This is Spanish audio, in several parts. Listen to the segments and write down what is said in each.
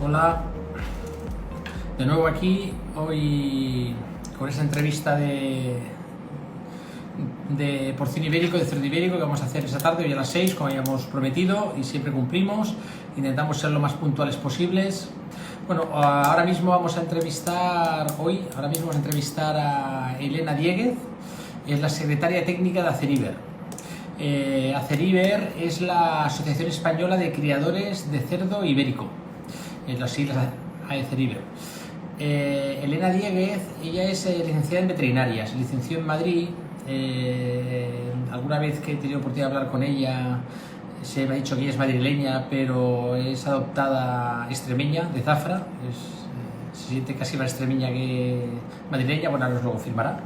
Hola, de nuevo aquí, hoy con esa entrevista de porcino ibérico, de cerdo ibérico que vamos a hacer esta tarde, hoy a las 6, como habíamos prometido, y siempre cumplimos, intentamos ser lo más puntuales posibles. Bueno, ahora mismo vamos a entrevistar, a Elena Dieguez, es la secretaria técnica de Aceriber. Aceriber es la Asociación Española de Criadores de Cerdo Ibérico, en las siglas Aceriber. Elena Dieguez, ella es licenciada en veterinaria, se licenció en Madrid. Alguna vez que he tenido oportunidad de hablar con ella, se me ha dicho que ella es madrileña, pero es adoptada extremeña, de Zafra. Se siente casi más extremeña que madrileña. Bueno, ahora os lo confirmará.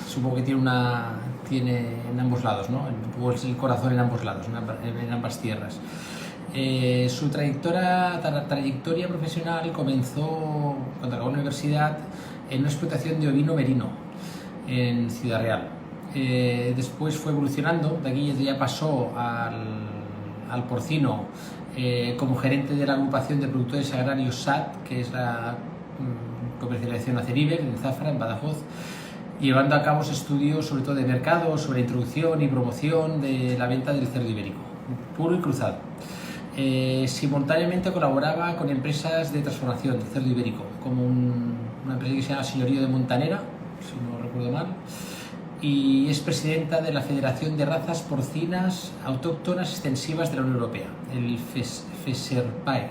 Supongo que tiene en ambos lados, ¿no? El corazón en ambos lados, en ambas tierras. Su trayectoria profesional comenzó cuando acabó la universidad en una explotación de ovino merino en Ciudad Real. Después fue evolucionando, de aquí ya pasó al porcino como gerente de la agrupación de productores agrarios SAT, que es la comercialización Aceriber en Zafra, en Badajoz, llevando a cabo estudios sobre todo de mercado, sobre introducción y promoción de la venta del cerdo ibérico, puro y cruzado. Simultáneamente colaboraba con empresas de transformación del cerdo ibérico, como una empresa que se llama Señorío de Montanera, si no recuerdo mal, y es presidenta de la Federación de Razas Porcinas Autóctonas Extensivas de la Unión Europea, el FESERPAE,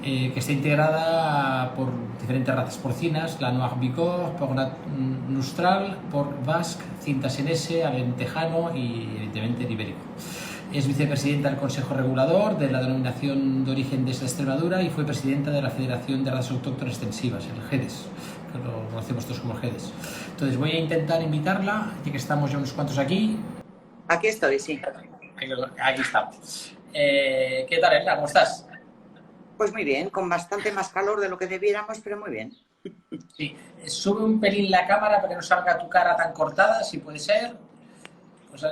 que está integrada por diferentes razas porcinas: la Noir Bigorre, Porc Nustral, Porc Basque, Cinta Senese, Alentejano y evidentemente el ibérico. Es vicepresidenta del Consejo Regulador de la Denominación de Origen de Extremadura y fue presidenta de la Federación de Razas Autóctonas Extensivas, el GEDES, que lo conocemos todos como GEDES. Entonces voy a intentar invitarla, ya que estamos ya unos cuantos aquí. Aquí estoy, sí. Aquí estamos. ¿Qué tal, Elena? ¿Cómo estás? Pues muy bien, con bastante más calor de lo que debiéramos, pero muy bien. Sí. Sube un pelín la cámara para que no salga tu cara tan cortada, si puede ser. Pues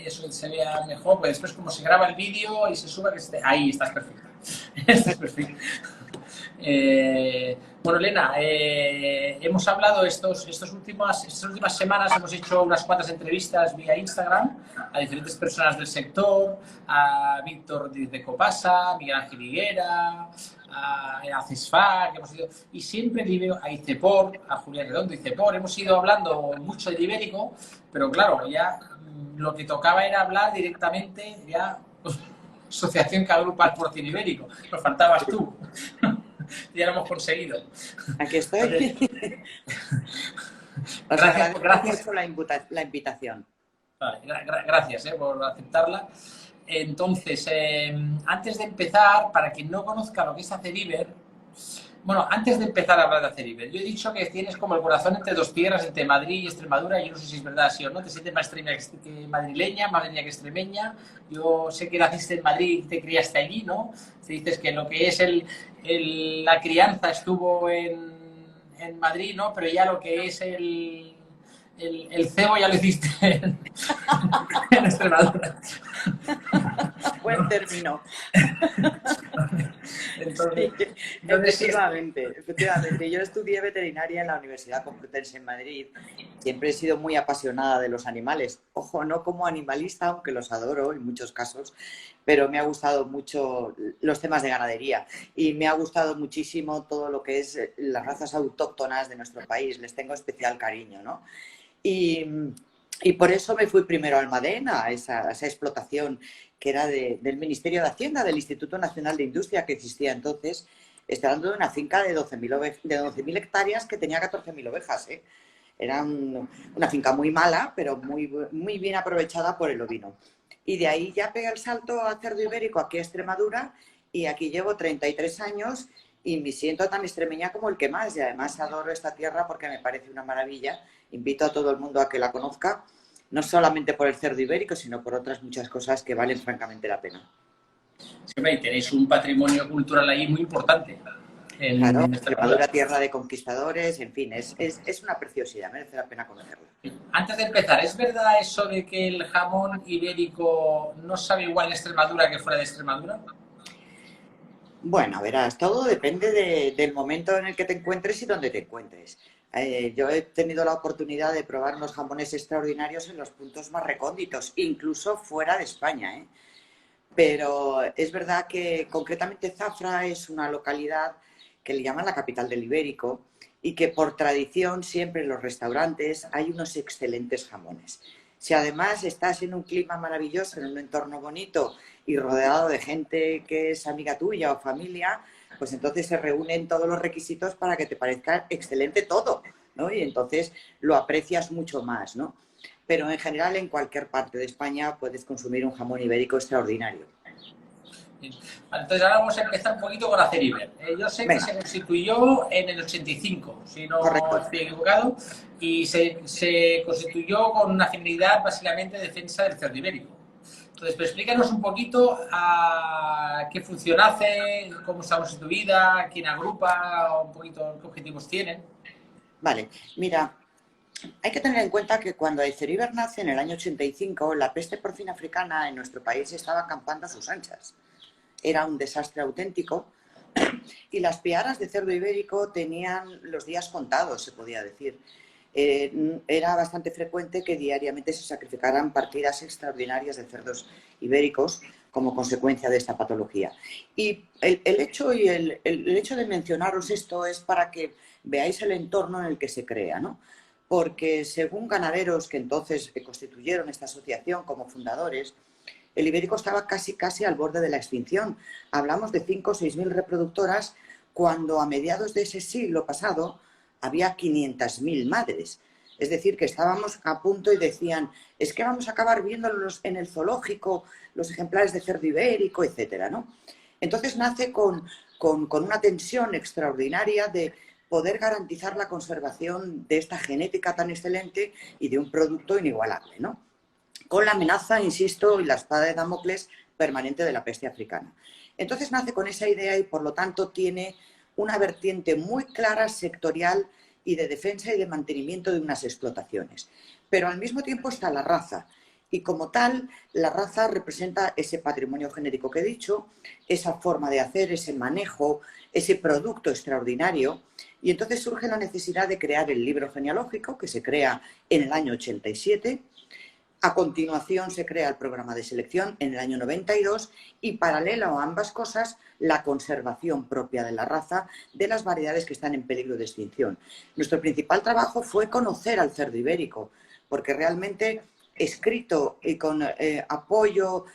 eso se vea mejor, pues después como se graba el vídeo y se sube, que esté... Ahí estás perfecta. Estás perfecta. Bueno, Elena, hemos hablado estas últimas semanas, hemos hecho unas cuantas entrevistas vía Instagram a diferentes personas del sector, a Víctor de Copasa, Miguel Ángel Higuera, a CESFA, que hemos ido, y siempre a ICEPOR, a Julián Redondo, ICEPOR, hemos ido hablando mucho del ibérico, pero claro, ya lo que tocaba era hablar directamente, ya, asociación que agrupa al porcino ibérico, nos faltabas tú. Ya lo hemos conseguido. Aquí estoy. Os agradezco mucho la invitación. Vale, gracias por aceptarla. Entonces, antes de empezar, para quien no conozca lo que es Aceriber, bueno, antes de empezar a hablar de Aceriber, yo he dicho que tienes como el corazón entre dos tierras, entre Madrid y Extremadura. Yo no sé si es verdad, sí o no, te sientes más que madrileña que extremeña. Yo sé que naciste en Madrid y te criaste allí, ¿no? Te dices que lo que es la crianza estuvo en Madrid, ¿no? Pero ya lo que es el cebo ya lo hiciste en Extremadura. Buen término. Entonces, efectivamente. Yo estudié veterinaria en la Universidad Complutense en Madrid. Siempre he sido muy apasionada de los animales. Ojo, no como animalista, aunque los adoro en muchos casos, pero me ha gustado mucho los temas de ganadería y me ha gustado muchísimo todo lo que es las razas autóctonas de nuestro país. Les tengo especial cariño, ¿no? Y por eso me fui primero a Almadén, a esa explotación que era del Ministerio de Hacienda, del Instituto Nacional de Industria que existía entonces. Estoy hablando de una finca de 12.000 hectáreas que tenía 14.000 ovejas. Era una finca muy mala, pero muy, muy bien aprovechada por el ovino. Y de ahí ya pegué el salto a cerdo ibérico aquí a Extremadura y aquí llevo 33 años y me siento tan extremeña como el que más. Y además adoro esta tierra porque me parece una maravilla. Invito a todo el mundo a que la conozca, no solamente por el cerdo ibérico, sino por otras muchas cosas que valen francamente la pena. Sí, y tenéis un patrimonio cultural ahí muy importante. Claro, Extremadura, tierra de conquistadores, en fin, es una preciosidad, merece la pena conocerla. Antes de empezar, ¿es verdad eso de que el jamón ibérico no sabe igual en Extremadura que fuera de Extremadura? Bueno, verás, todo depende del momento en el que te encuentres y dónde te encuentres. Yo he tenido la oportunidad de probar unos jamones extraordinarios en los puntos más recónditos, incluso fuera de España, ¿eh? Pero es verdad que concretamente Zafra es una localidad que le llaman la capital del Ibérico y que por tradición siempre en los restaurantes hay unos excelentes jamones. Si además estás en un clima maravilloso, en un entorno bonito y rodeado de gente que es amiga tuya o familia, pues entonces se reúnen todos los requisitos para que te parezca excelente todo, ¿no? Y entonces lo aprecias mucho más, ¿no? Pero en general en cualquier parte de España puedes consumir un jamón ibérico extraordinario. Vale, entonces ahora vamos a empezar un poquito con Aceriver. Yo sé que Venga, se constituyó en el 85, si no correcto. estoy equivocado, y se constituyó con una finalidad básicamente de defensa del cerdo ibérico. Entonces, pero explícanos un poquito a qué función hace, cómo está constituida, quién agrupa, un poquito qué objetivos tienen. Vale, mira, hay que tener en cuenta que cuando Aizeriber nace en el año 85, la peste porcina africana en nuestro país estaba acampando a sus anchas. Era un desastre auténtico y las piaras de cerdo ibérico tenían los días contados, se podía decir. Era bastante frecuente que diariamente se sacrificaran partidas extraordinarias de cerdos ibéricos como consecuencia de esta patología. Y el hecho, el hecho de mencionaros esto es para que veáis el entorno en el que se crea, ¿no? Porque según ganaderos que entonces constituyeron esta asociación como fundadores, el ibérico estaba casi al borde de la extinción. Hablamos de 5 o 6 mil reproductoras cuando a mediados de ese siglo pasado había 500.000 madres. Es decir, que estábamos a punto y decían, es que vamos a acabar viéndolos en el zoológico, los ejemplares de cerdo ibérico, etcétera, ¿no? Entonces nace con una tensión extraordinaria de poder garantizar la conservación de esta genética tan excelente y de un producto inigualable, ¿no? Con la amenaza, insisto, y la espada de Damocles permanente de la peste africana. Entonces nace con esa idea y por lo tanto tiene una vertiente muy clara sectorial y de defensa y de mantenimiento de unas explotaciones. Pero al mismo tiempo está la raza. Y como tal, la raza representa ese patrimonio genérico que he dicho, esa forma de hacer, ese manejo, ese producto extraordinario. Y entonces surge la necesidad de crear el libro genealógico, que se crea en el año 87. A continuación se crea el programa de selección en el año 92 y paralelo a ambas cosas, la conservación propia de la raza de las variedades que están en peligro de extinción. Nuestro principal trabajo fue conocer al cerdo ibérico, porque realmente escrito y con apoyo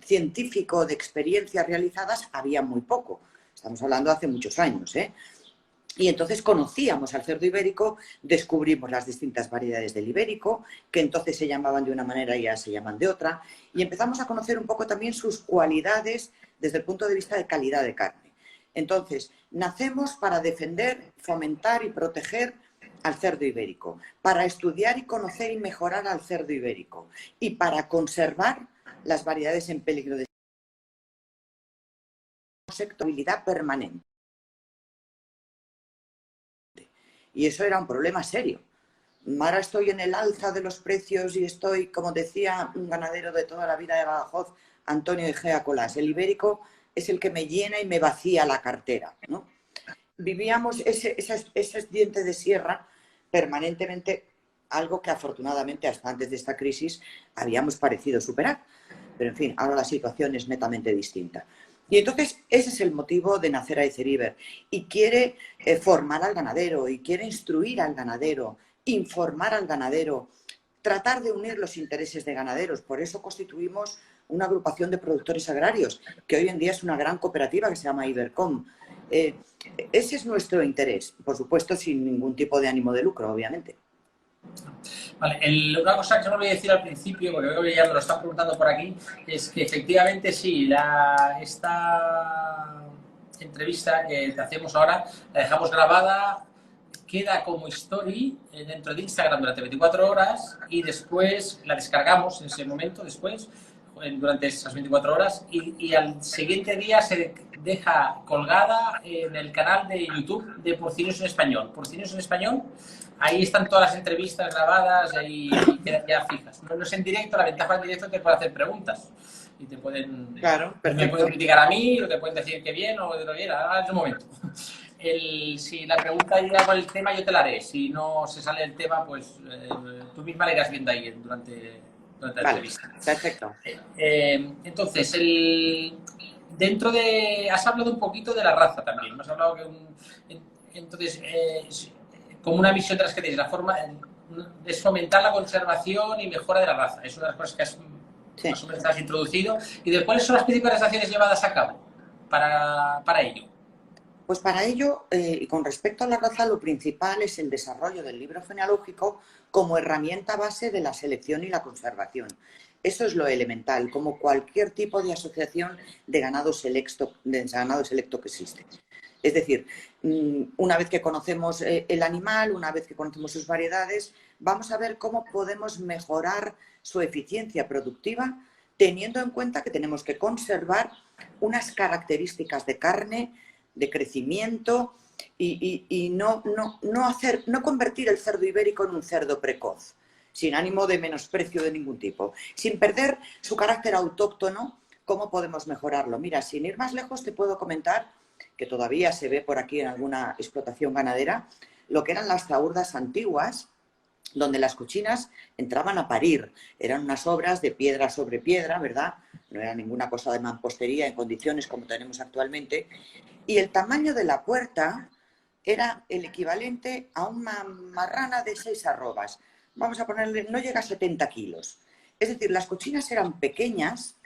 científico de experiencias realizadas había muy poco. Estamos hablando de hace muchos años, ¿eh? Y entonces conocíamos al cerdo ibérico, descubrimos las distintas variedades del ibérico, que entonces se llamaban de una manera y ya se llaman de otra, y empezamos a conocer un poco también sus cualidades desde el punto de vista de calidad de carne. Entonces, nacemos para defender, fomentar y proteger al cerdo ibérico, para estudiar y conocer y mejorar al cerdo ibérico, y para conservar las variedades en peligro de sectoribilidad permanente. Y eso era un problema serio. Ahora estoy en el alza de los precios y estoy, como decía un ganadero de toda la vida de Badajoz, Antonio Egea Colás, el ibérico es el que me llena y me vacía la cartera, ¿no? Vivíamos ese diente de sierra permanentemente, algo que afortunadamente hasta antes de esta crisis habíamos parecido superar. Pero en fin, ahora la situación es netamente distinta. Y entonces ese es el motivo de nacer Aizeriber. Y quiere formar al ganadero, y quiere instruir al ganadero, informar al ganadero, tratar de unir los intereses de ganaderos. Por eso constituimos una agrupación de productores agrarios, que hoy en día es una gran cooperativa que se llama Ibercom. Ese es nuestro interés, por supuesto sin ningún tipo de ánimo de lucro, obviamente. Vale, una cosa que se me olvidó decir al principio, porque veo que ya me lo están preguntando por aquí, es que efectivamente sí, esta entrevista que te hacemos ahora la dejamos grabada, queda como story dentro de Instagram durante 24 horas y después la descargamos en ese momento, después, durante esas 24 horas y al siguiente día se deja colgada en el canal de YouTube de Porcinos en Español. Porcinos en Español, ahí están todas las entrevistas grabadas y quedan ya fijas. No es en directo, la ventaja en directo es que puede hacer preguntas. y te pueden, Claro, me pueden perfecto. criticar a mí, o te pueden decir que bien o que no bien, ahora es el momento. Si la pregunta llega con el tema, yo te la haré. Si no se sale el tema, pues tú misma la irás viendo ahí durante la Vale, entrevista. perfecto. Entonces, dentro de... Has hablado un poquito de la raza también. Has hablado que entonces, como una visión de las que tienes, la forma es fomentar la conservación y mejora de la raza. Es una de las cosas que más Sí. o menos has introducido. ¿Y de cuáles son las principales acciones llevadas a cabo para ello? Pues para ello, y con respecto a la raza, lo principal es el desarrollo del libro genealógico como herramienta base de la selección y la conservación. Eso es lo elemental, como cualquier tipo de asociación de ganado selecto que existe. Es decir, una vez que conocemos el animal, una vez que conocemos sus variedades, vamos a ver cómo podemos mejorar su eficiencia productiva, teniendo en cuenta que tenemos que conservar unas características de carne, de crecimiento y no convertir el cerdo ibérico en un cerdo precoz, sin ánimo de menosprecio de ningún tipo, sin perder su carácter autóctono. ¿Cómo podemos mejorarlo? Mira, sin ir más lejos, te puedo comentar que todavía se ve por aquí en alguna explotación ganadera, lo que eran las zahurdas antiguas, donde las cochinas entraban a parir. Eran unas obras de piedra sobre piedra, ¿verdad? No era ninguna cosa de mampostería en condiciones como tenemos actualmente. Y el tamaño de la puerta era el equivalente a una marrana de 6 arrobas. Vamos a ponerle, no llega a 70 kilos. Es decir, las cochinas eran pequeñas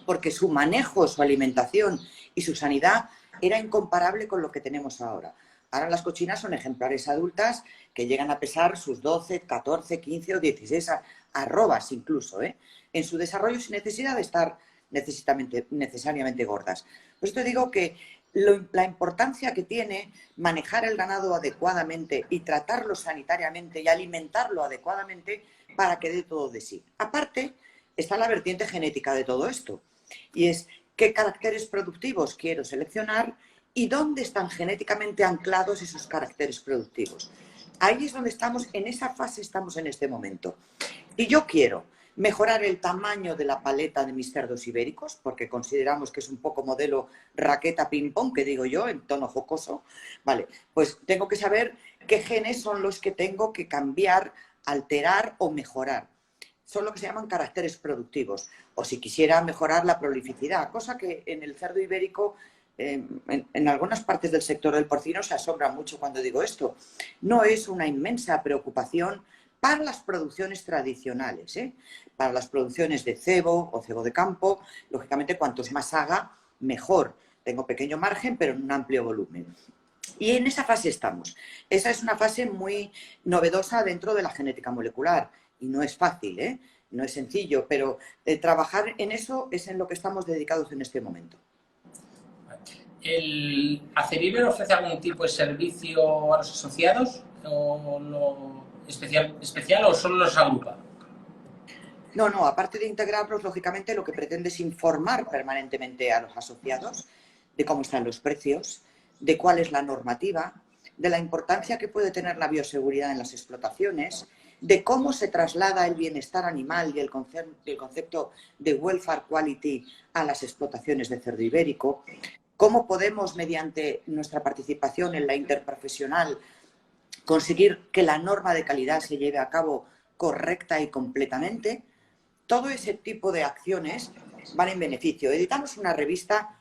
porque su manejo, su alimentación y su sanidad era incomparable con lo que tenemos ahora. Ahora las cochinas son ejemplares adultas que llegan a pesar sus 12, 14, 15 o 16 arrobas incluso, en su desarrollo sin necesidad de estar necesariamente gordas. Por esto digo que la importancia que tiene manejar el ganado adecuadamente y tratarlo sanitariamente y alimentarlo adecuadamente para que dé todo de sí. Aparte, está la vertiente genética de todo esto, y es qué caracteres productivos quiero seleccionar y dónde están genéticamente anclados esos caracteres productivos. Ahí es donde estamos, en esa fase estamos en este momento. Si yo quiero mejorar el tamaño de la paleta de mis cerdos ibéricos, porque consideramos que es un poco modelo raqueta ping-pong, que digo yo, en tono jocoso, vale, pues tengo que saber qué genes son los que tengo que cambiar, alterar o mejorar. Son lo que se llaman caracteres productivos. O si quisiera mejorar la prolificidad, cosa que en el cerdo ibérico, en algunas partes del sector del porcino se asombra mucho cuando digo esto. No es una inmensa preocupación para las producciones tradicionales, para las producciones de cebo o cebo de campo. Lógicamente, cuantos más haga, mejor. Tengo pequeño margen, pero en un amplio volumen. Y en esa fase estamos. Esa es una fase muy novedosa dentro de la genética molecular y no es fácil, no es sencillo, pero trabajar en eso es en lo que estamos dedicados en este momento. ¿El Aceviver ofrece algún tipo de servicio a los asociados o lo especial o solo los agrupa? No, aparte de integrarlos, lógicamente lo que pretende es informar permanentemente a los asociados de cómo están los precios, de cuál es la normativa, de la importancia que puede tener la bioseguridad en las explotaciones, de cómo se traslada el bienestar animal y el concepto de welfare quality a las explotaciones de cerdo ibérico, cómo podemos, mediante nuestra participación en la interprofesional, conseguir que la norma de calidad se lleve a cabo correcta y completamente. Todo ese tipo de acciones van en beneficio. Editamos una revista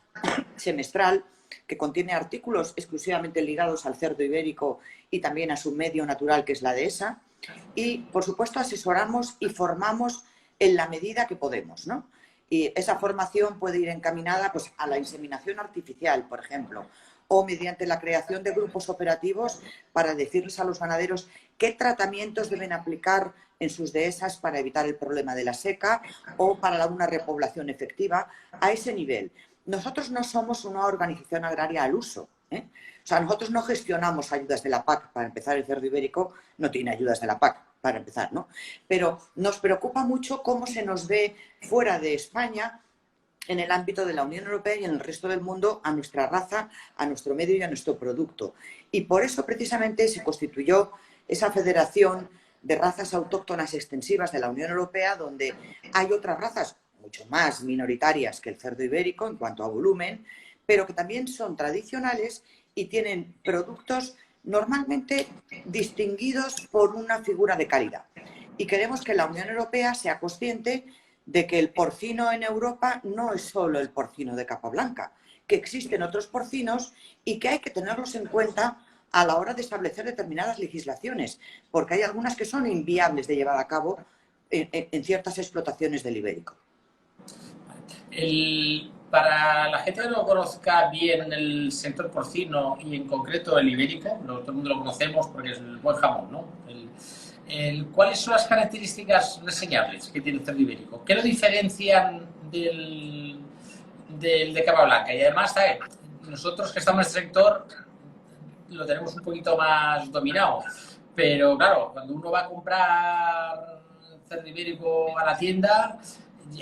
semestral que contiene artículos exclusivamente ligados al cerdo ibérico y también a su medio natural, que es la dehesa. Y, por supuesto, asesoramos y formamos en la medida que podemos, ¿no? Y esa formación puede ir encaminada pues, a la inseminación artificial, por ejemplo, o mediante la creación de grupos operativos para decirles a los ganaderos qué tratamientos deben aplicar en sus dehesas para evitar el problema de la seca o para una repoblación efectiva a ese nivel. Nosotros no somos una organización agraria al uso, O sea, nosotros no gestionamos ayudas de la PAC. Para empezar, el cerdo ibérico no tiene ayudas de la PAC, para empezar, ¿no? Pero nos preocupa mucho cómo se nos ve fuera de España, en el ámbito de la Unión Europea y en el resto del mundo, a nuestra raza, a nuestro medio y a nuestro producto. Y por eso precisamente se constituyó esa Federación de Razas Autóctonas Extensivas de la Unión Europea, donde hay otras razas mucho más minoritarias que el cerdo ibérico en cuanto a volumen, pero que también son tradicionales y tienen productos normalmente distinguidos por una figura de calidad. Y queremos que la Unión Europea sea consciente de que el porcino en Europa no es solo el porcino de capa blanca, que existen otros porcinos y que hay que tenerlos en cuenta a la hora de establecer determinadas legislaciones, porque hay algunas que son inviables de llevar a cabo en ciertas explotaciones del ibérico. Para la gente que no conozca bien el sector porcino y en concreto el ibérico, todo el mundo lo conocemos porque es el buen jamón, ¿no? ¿Cuáles son las características reseñables que tiene el cerdo ibérico? ¿Qué lo diferencian del de capa blanca? Y además, ¿sabes? Nosotros que estamos en este sector lo tenemos un poquito más dominado, pero claro, cuando uno va a comprar cerdo ibérico a la tienda,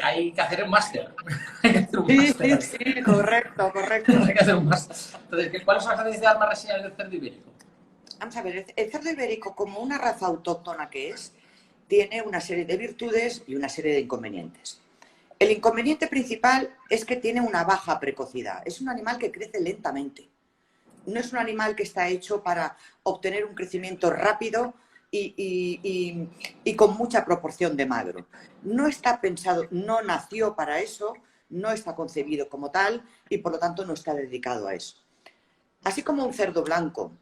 hay que hacer un máster. Sí, correcto. Hay que hacer un máster. Entonces, ¿cuáles son las características más reseñables del cerdo ibérico? Vamos a ver, el cerdo ibérico, como una raza autóctona que es, tiene una serie de virtudes y una serie de inconvenientes. El inconveniente principal es que tiene una baja precocidad. Es un animal que crece lentamente. No es un animal que está hecho para obtener un crecimiento rápido y con mucha proporción de magro. No está pensado, no nació para eso, no está concebido como tal y por lo tanto no está dedicado a eso. Así como un cerdo blanco,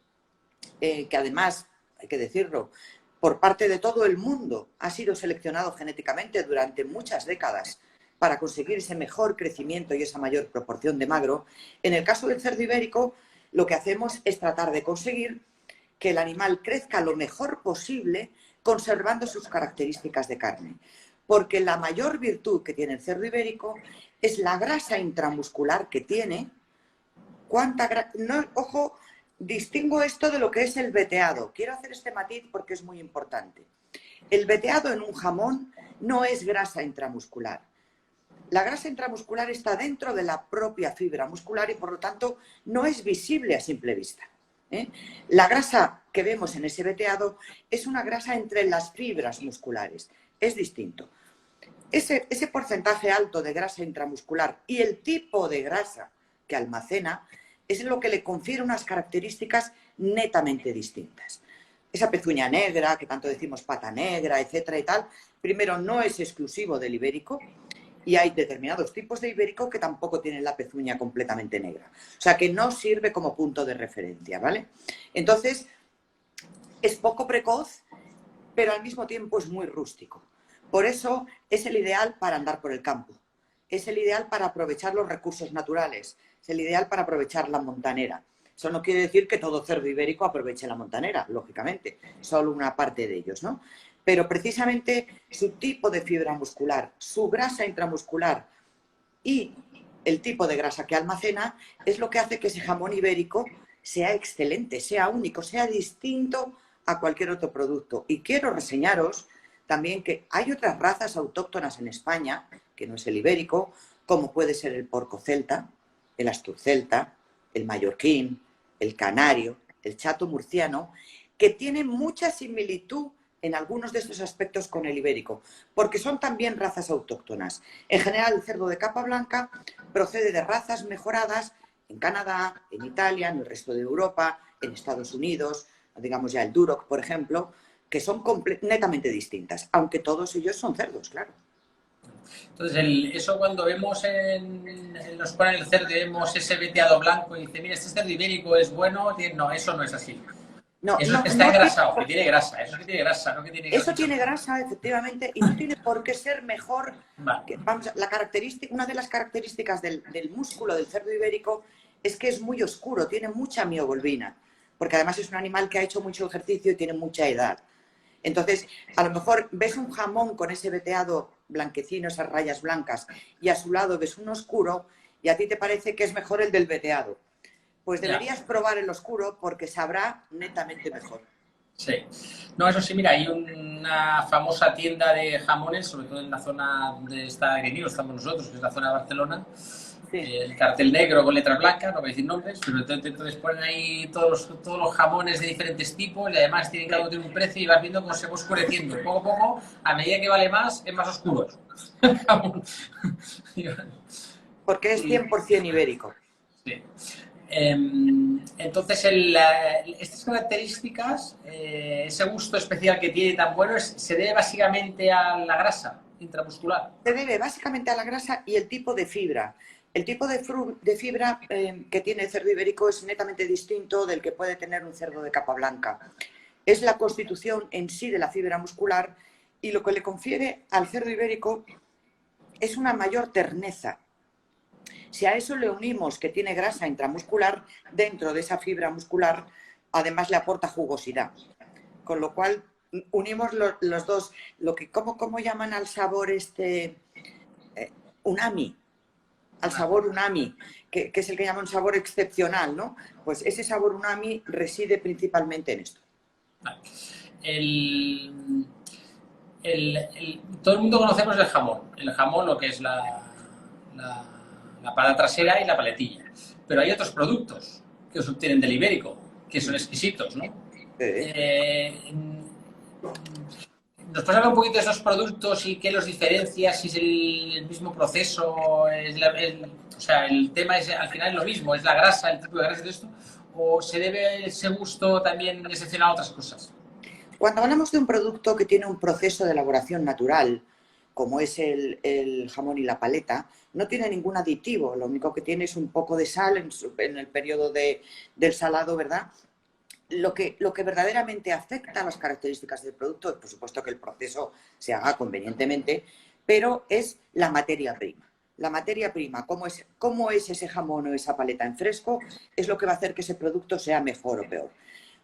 que además, hay que decirlo, por parte de todo el mundo ha sido seleccionado genéticamente durante muchas décadas para conseguir ese mejor crecimiento y esa mayor proporción de magro. En el caso del cerdo ibérico, lo que hacemos es tratar de conseguir que el animal crezca lo mejor posible conservando sus características de carne. Porque la mayor virtud que tiene el cerdo ibérico es la grasa intramuscular que tiene. Ojo, distingo esto de lo que es el veteado. Quiero hacer este matiz porque es muy importante. El veteado en un jamón no es grasa intramuscular. La grasa intramuscular está dentro de la propia fibra muscular y por lo tanto no es visible a simple vista. La grasa que vemos en ese veteado es una grasa entre las fibras musculares. Es distinto. Ese porcentaje alto de grasa intramuscular y el tipo de grasa que almacena es lo que le confiere unas características netamente distintas. Esa pezuña negra, que tanto decimos pata negra, etcétera y tal, primero no es exclusivo del ibérico y hay determinados tipos de ibérico que tampoco tienen la pezuña completamente negra. O sea, que no sirve como punto de referencia, ¿vale? Entonces, es poco precoz, pero al mismo tiempo es muy rústico. Por eso es el ideal para andar por el campo. Es el ideal para aprovechar los recursos naturales. Es el ideal para aprovechar la montanera. Eso no quiere decir que todo cerdo ibérico aproveche la montanera, lógicamente. Solo una parte de ellos, ¿no? Pero precisamente su tipo de fibra muscular, su grasa intramuscular y el tipo de grasa que almacena es lo que hace que ese jamón ibérico sea excelente, sea único, sea distinto a cualquier otro producto. Y quiero reseñaros también que hay otras razas autóctonas en España, que no es el ibérico, como puede ser el porco celta, el astur celta, el mallorquín, el canario, el chato murciano, que tienen mucha similitud en algunos de estos aspectos con el ibérico, porque son también razas autóctonas. En general, el cerdo de capa blanca procede de razas mejoradas en Canadá, en Italia, en el resto de Europa, en Estados Unidos, digamos ya el Duroc, por ejemplo, que son netamente distintas, aunque todos ellos son cerdos, claro. Entonces, eso cuando vemos nos ponen el cerdo, vemos ese veteado blanco y dice, mira, este cerdo ibérico es bueno, no, eso no es así. No, eso no, es que está no engrasado, tiene, que tiene grasa, eso es que tiene grasa, no que tiene grasa. Eso tiene grasa, efectivamente, y no tiene por qué ser mejor. Vale. Vamos, una de las características del músculo del cerdo ibérico es que es muy oscuro, tiene mucha mioglobina, porque además es un animal que ha hecho mucho ejercicio y tiene mucha edad. Entonces, a lo mejor ves un jamón con ese veteado blanquecino, esas rayas blancas, y a su lado ves un oscuro, y a ti te parece que es mejor el del veteado. Pues deberías probar el oscuro porque sabrá netamente mejor. Sí. No, eso sí, mira, hay una famosa tienda de jamones, sobre todo en la zona donde está Greenhill, estamos nosotros, que es la zona de Barcelona, Sí. el cartel negro con letra blanca, no voy a decir nombres, pero entonces ponen ahí todos los jamones de diferentes tipos y además tienen, cada uno tiene un precio y vas viendo cómo se va oscureciendo. Poco a poco, a medida que vale más, es más oscuro el jamón. Porque es Y, 100% ibérico. sí. Entonces, estas características, ese gusto especial que tiene tan bueno, se debe básicamente a la grasa intramuscular. Se debe básicamente a la grasa y el tipo de fibra. El tipo de fibra que tiene el cerdo ibérico es netamente distinto del que puede tener un cerdo de capa blanca. Es la constitución en sí de la fibra muscular y lo que le confiere al cerdo ibérico es una mayor terneza. Si a eso le unimos que tiene grasa intramuscular, dentro de esa fibra muscular, además le aporta jugosidad. Con lo cual, unimos los dos. ¿Cómo llaman al sabor unami? Al sabor unami, que es el que llaman un sabor excepcional, ¿no? Pues ese sabor unami reside principalmente en esto. Vale. Todo el mundo conocemos el jamón. El jamón, lo que es la, la pala trasera y la paletilla. Pero hay otros productos que se obtienen del ibérico, que son exquisitos, ¿no? ¿Nos puedes hablar un poquito de esos productos y qué los diferencia? Si es el mismo proceso, o sea, el tema es al final es lo mismo, es la grasa, el tipo de grasa y todo esto, o se debe ese gusto también excepcional a otras cosas. Cuando hablamos de un producto que tiene un proceso de elaboración natural, como es el jamón y la paleta, no tiene ningún aditivo, lo único que tiene es un poco de sal en el periodo del salado, ¿verdad? Lo que verdaderamente afecta a las características del producto es, por supuesto, que el proceso se haga convenientemente, pero es la materia prima. La materia prima, cómo es ese jamón o esa paleta en fresco, es lo que va a hacer que ese producto sea mejor o peor.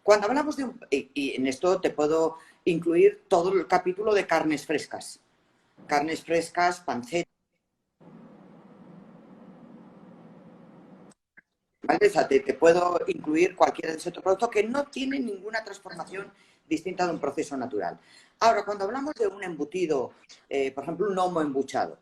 Cuando hablamos y en esto te puedo incluir todo el capítulo de carnes frescas, panceta, ¿vale? O sea, te puedo incluir cualquiera de esos otros productos que no tienen ninguna transformación distinta de un proceso natural. Ahora, cuando hablamos de un embutido, por ejemplo, un lomo embuchado,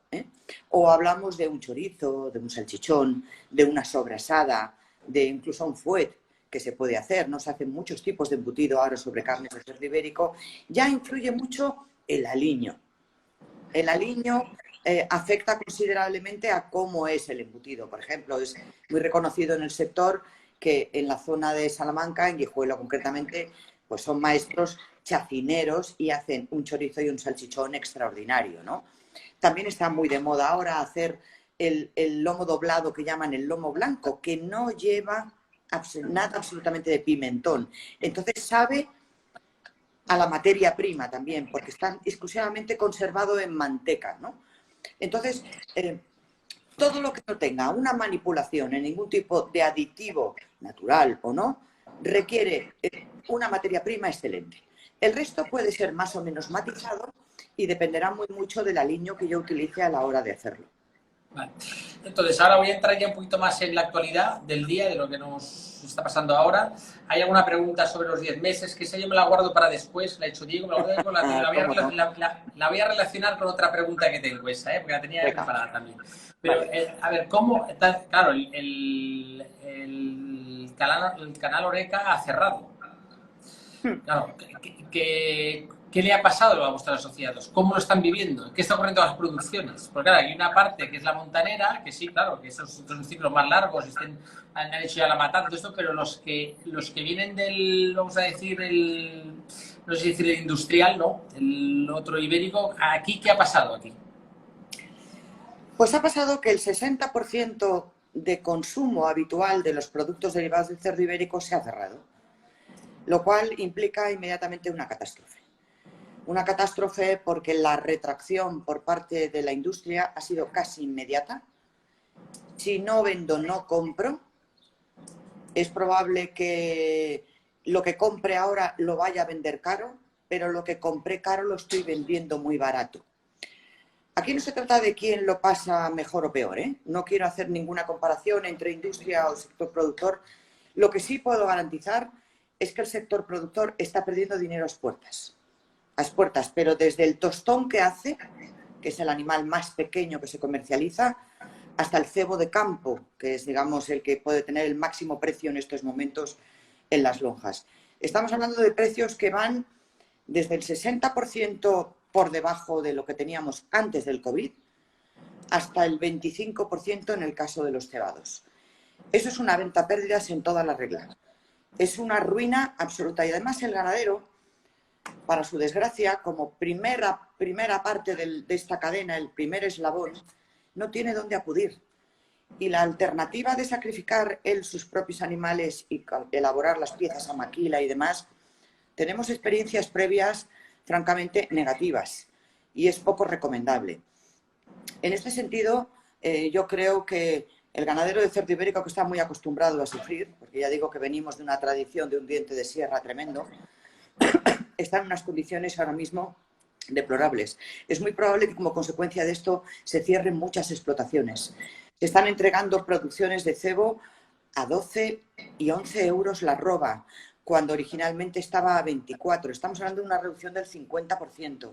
o hablamos de un chorizo, de un salchichón, de una sobrasada, de incluso un fuet que se puede hacer, no se hacen muchos tipos de embutido ahora sobre carnes de cerdo ibérico, ya influye mucho el aliño. El aliño afecta considerablemente a cómo es el embutido. Por ejemplo, es muy reconocido en el sector que en la zona de Salamanca, en Guijuelo concretamente, pues son maestros chacineros y hacen un chorizo y un salchichón extraordinario, ¿no? También está muy de moda ahora hacer el lomo doblado que llaman el lomo blanco, que no lleva nada absolutamente de pimentón. Entonces sabe a la materia prima también, porque están exclusivamente conservado en manteca, ¿no? Entonces, todo lo que no tenga una manipulación en ningún tipo de aditivo natural o no, requiere una materia prima excelente. El resto puede ser más o menos matizado y dependerá muy mucho del aliño que yo utilice a la hora de hacerlo. Vale. Entonces, ahora voy a entrar ya un poquito más en la actualidad del día, de lo que nos está pasando ahora. ¿Hay alguna pregunta sobre los 10 meses? Que esa yo me la guardo para después, la he hecho Diego, la voy a relacionar con otra pregunta que tengo esa, porque la tenía preparada también. Pero, a ver, ¿cómo? Claro, el canal Oreca ha cerrado. Claro, ¿qué le ha pasado a vuestros asociados? ¿Cómo lo están viviendo? ¿Qué está ocurriendo a las producciones? Porque claro, hay una parte que es la montanera, que sí, claro, que esos son ciclos más largos, han hecho ya la matanza, todo esto, pero los que vienen del, vamos a decir, no sé si decir el industrial, ¿no? El otro ibérico, ¿aquí qué ha pasado aquí? Pues ha pasado que el 60% de consumo habitual de los productos derivados del cerdo ibérico se ha cerrado, lo cual implica inmediatamente una catástrofe. Una catástrofe porque la retracción por parte de la industria ha sido casi inmediata. Si no vendo, no compro. Es probable que lo que compre ahora lo vaya a vender caro, pero lo que compré caro lo estoy vendiendo muy barato. Aquí no se trata de quién lo pasa mejor o peor, ¿eh? No quiero hacer ninguna comparación entre industria o sector productor. Lo que sí puedo garantizar es que el sector productor está perdiendo dinero a expuertas, pero desde el tostón que hace, que es el animal más pequeño que se comercializa, hasta el cebo de campo, que es, digamos, el que puede tener el máximo precio en estos momentos en las lonjas. Estamos hablando de precios que van desde el 60% por debajo de lo que teníamos antes del COVID hasta el 25% en el caso de los cebados. Eso es una venta a pérdidas en toda la regla. Es una ruina absoluta. Y además el ganadero, para su desgracia, como primera parte de esta cadena, el primer eslabón, no tiene dónde acudir. Y la alternativa de sacrificar él sus propios animales y elaborar las piezas a maquila y demás, tenemos experiencias previas francamente negativas y es poco recomendable. En este sentido, yo creo que el ganadero de cerdo ibérico, que está muy acostumbrado a sufrir, porque ya digo que venimos de una tradición de un diente de sierra tremendo, está en unas condiciones ahora mismo deplorables. Es muy probable que como consecuencia de esto se cierren muchas explotaciones. Se están entregando producciones de cebo a 12 y 11 euros la arroba, cuando originalmente estaba a 24. Estamos hablando de una reducción del 50%.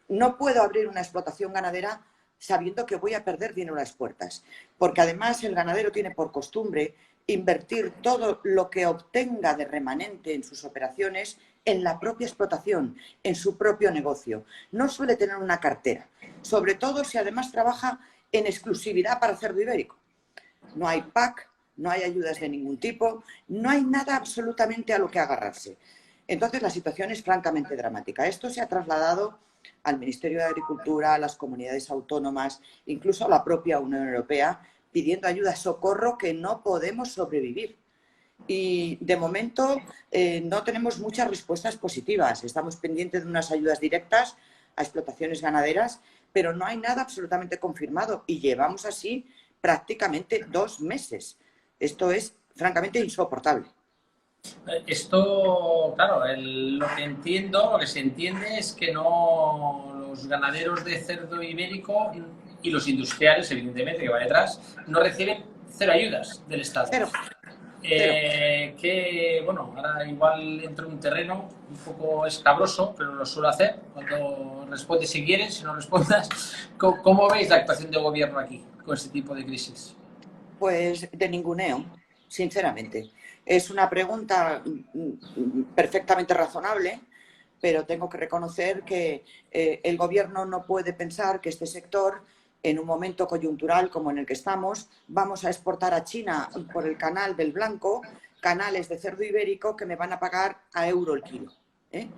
No puedo abrir una explotación ganadera sabiendo que voy a perder dinero a las puertas, porque además el ganadero tiene por costumbre invertir todo lo que obtenga de remanente en sus operaciones en la propia explotación, en su propio negocio. No suele tener una cartera, sobre todo si además trabaja en exclusividad para cerdo ibérico. No hay PAC, no hay ayudas de ningún tipo, no hay nada absolutamente a lo que agarrarse. Entonces la situación es francamente dramática. Esto se ha trasladado al Ministerio de Agricultura, a las comunidades autónomas, incluso a la propia Unión Europea, pidiendo ayuda, socorro, que no podemos sobrevivir. Y de momento no tenemos muchas respuestas positivas. Estamos pendientes de unas ayudas directas a explotaciones ganaderas, pero no hay nada absolutamente confirmado y llevamos así prácticamente 2 meses. Esto es francamente insoportable. Esto, claro, lo que entiendo, lo que se entiende es que no los ganaderos de cerdo ibérico y los industriales, evidentemente, que va detrás, no reciben cero ayudas del Estado. Cero, cero. Que, bueno, ahora igual entro en un terreno un poco escabroso, pero lo suelo hacer. Cuando respondes si quieres, si no respondas, ¿cómo veis la actuación del gobierno aquí con este tipo de crisis? Pues de ninguneo, sinceramente. Es una pregunta perfectamente razonable, pero tengo que reconocer que el gobierno no puede pensar que este sector, en un momento coyuntural como en el que estamos, vamos a exportar a China por el canal del Blanco canales de cerdo ibérico que me van a pagar a euro el kilo, ¿eh?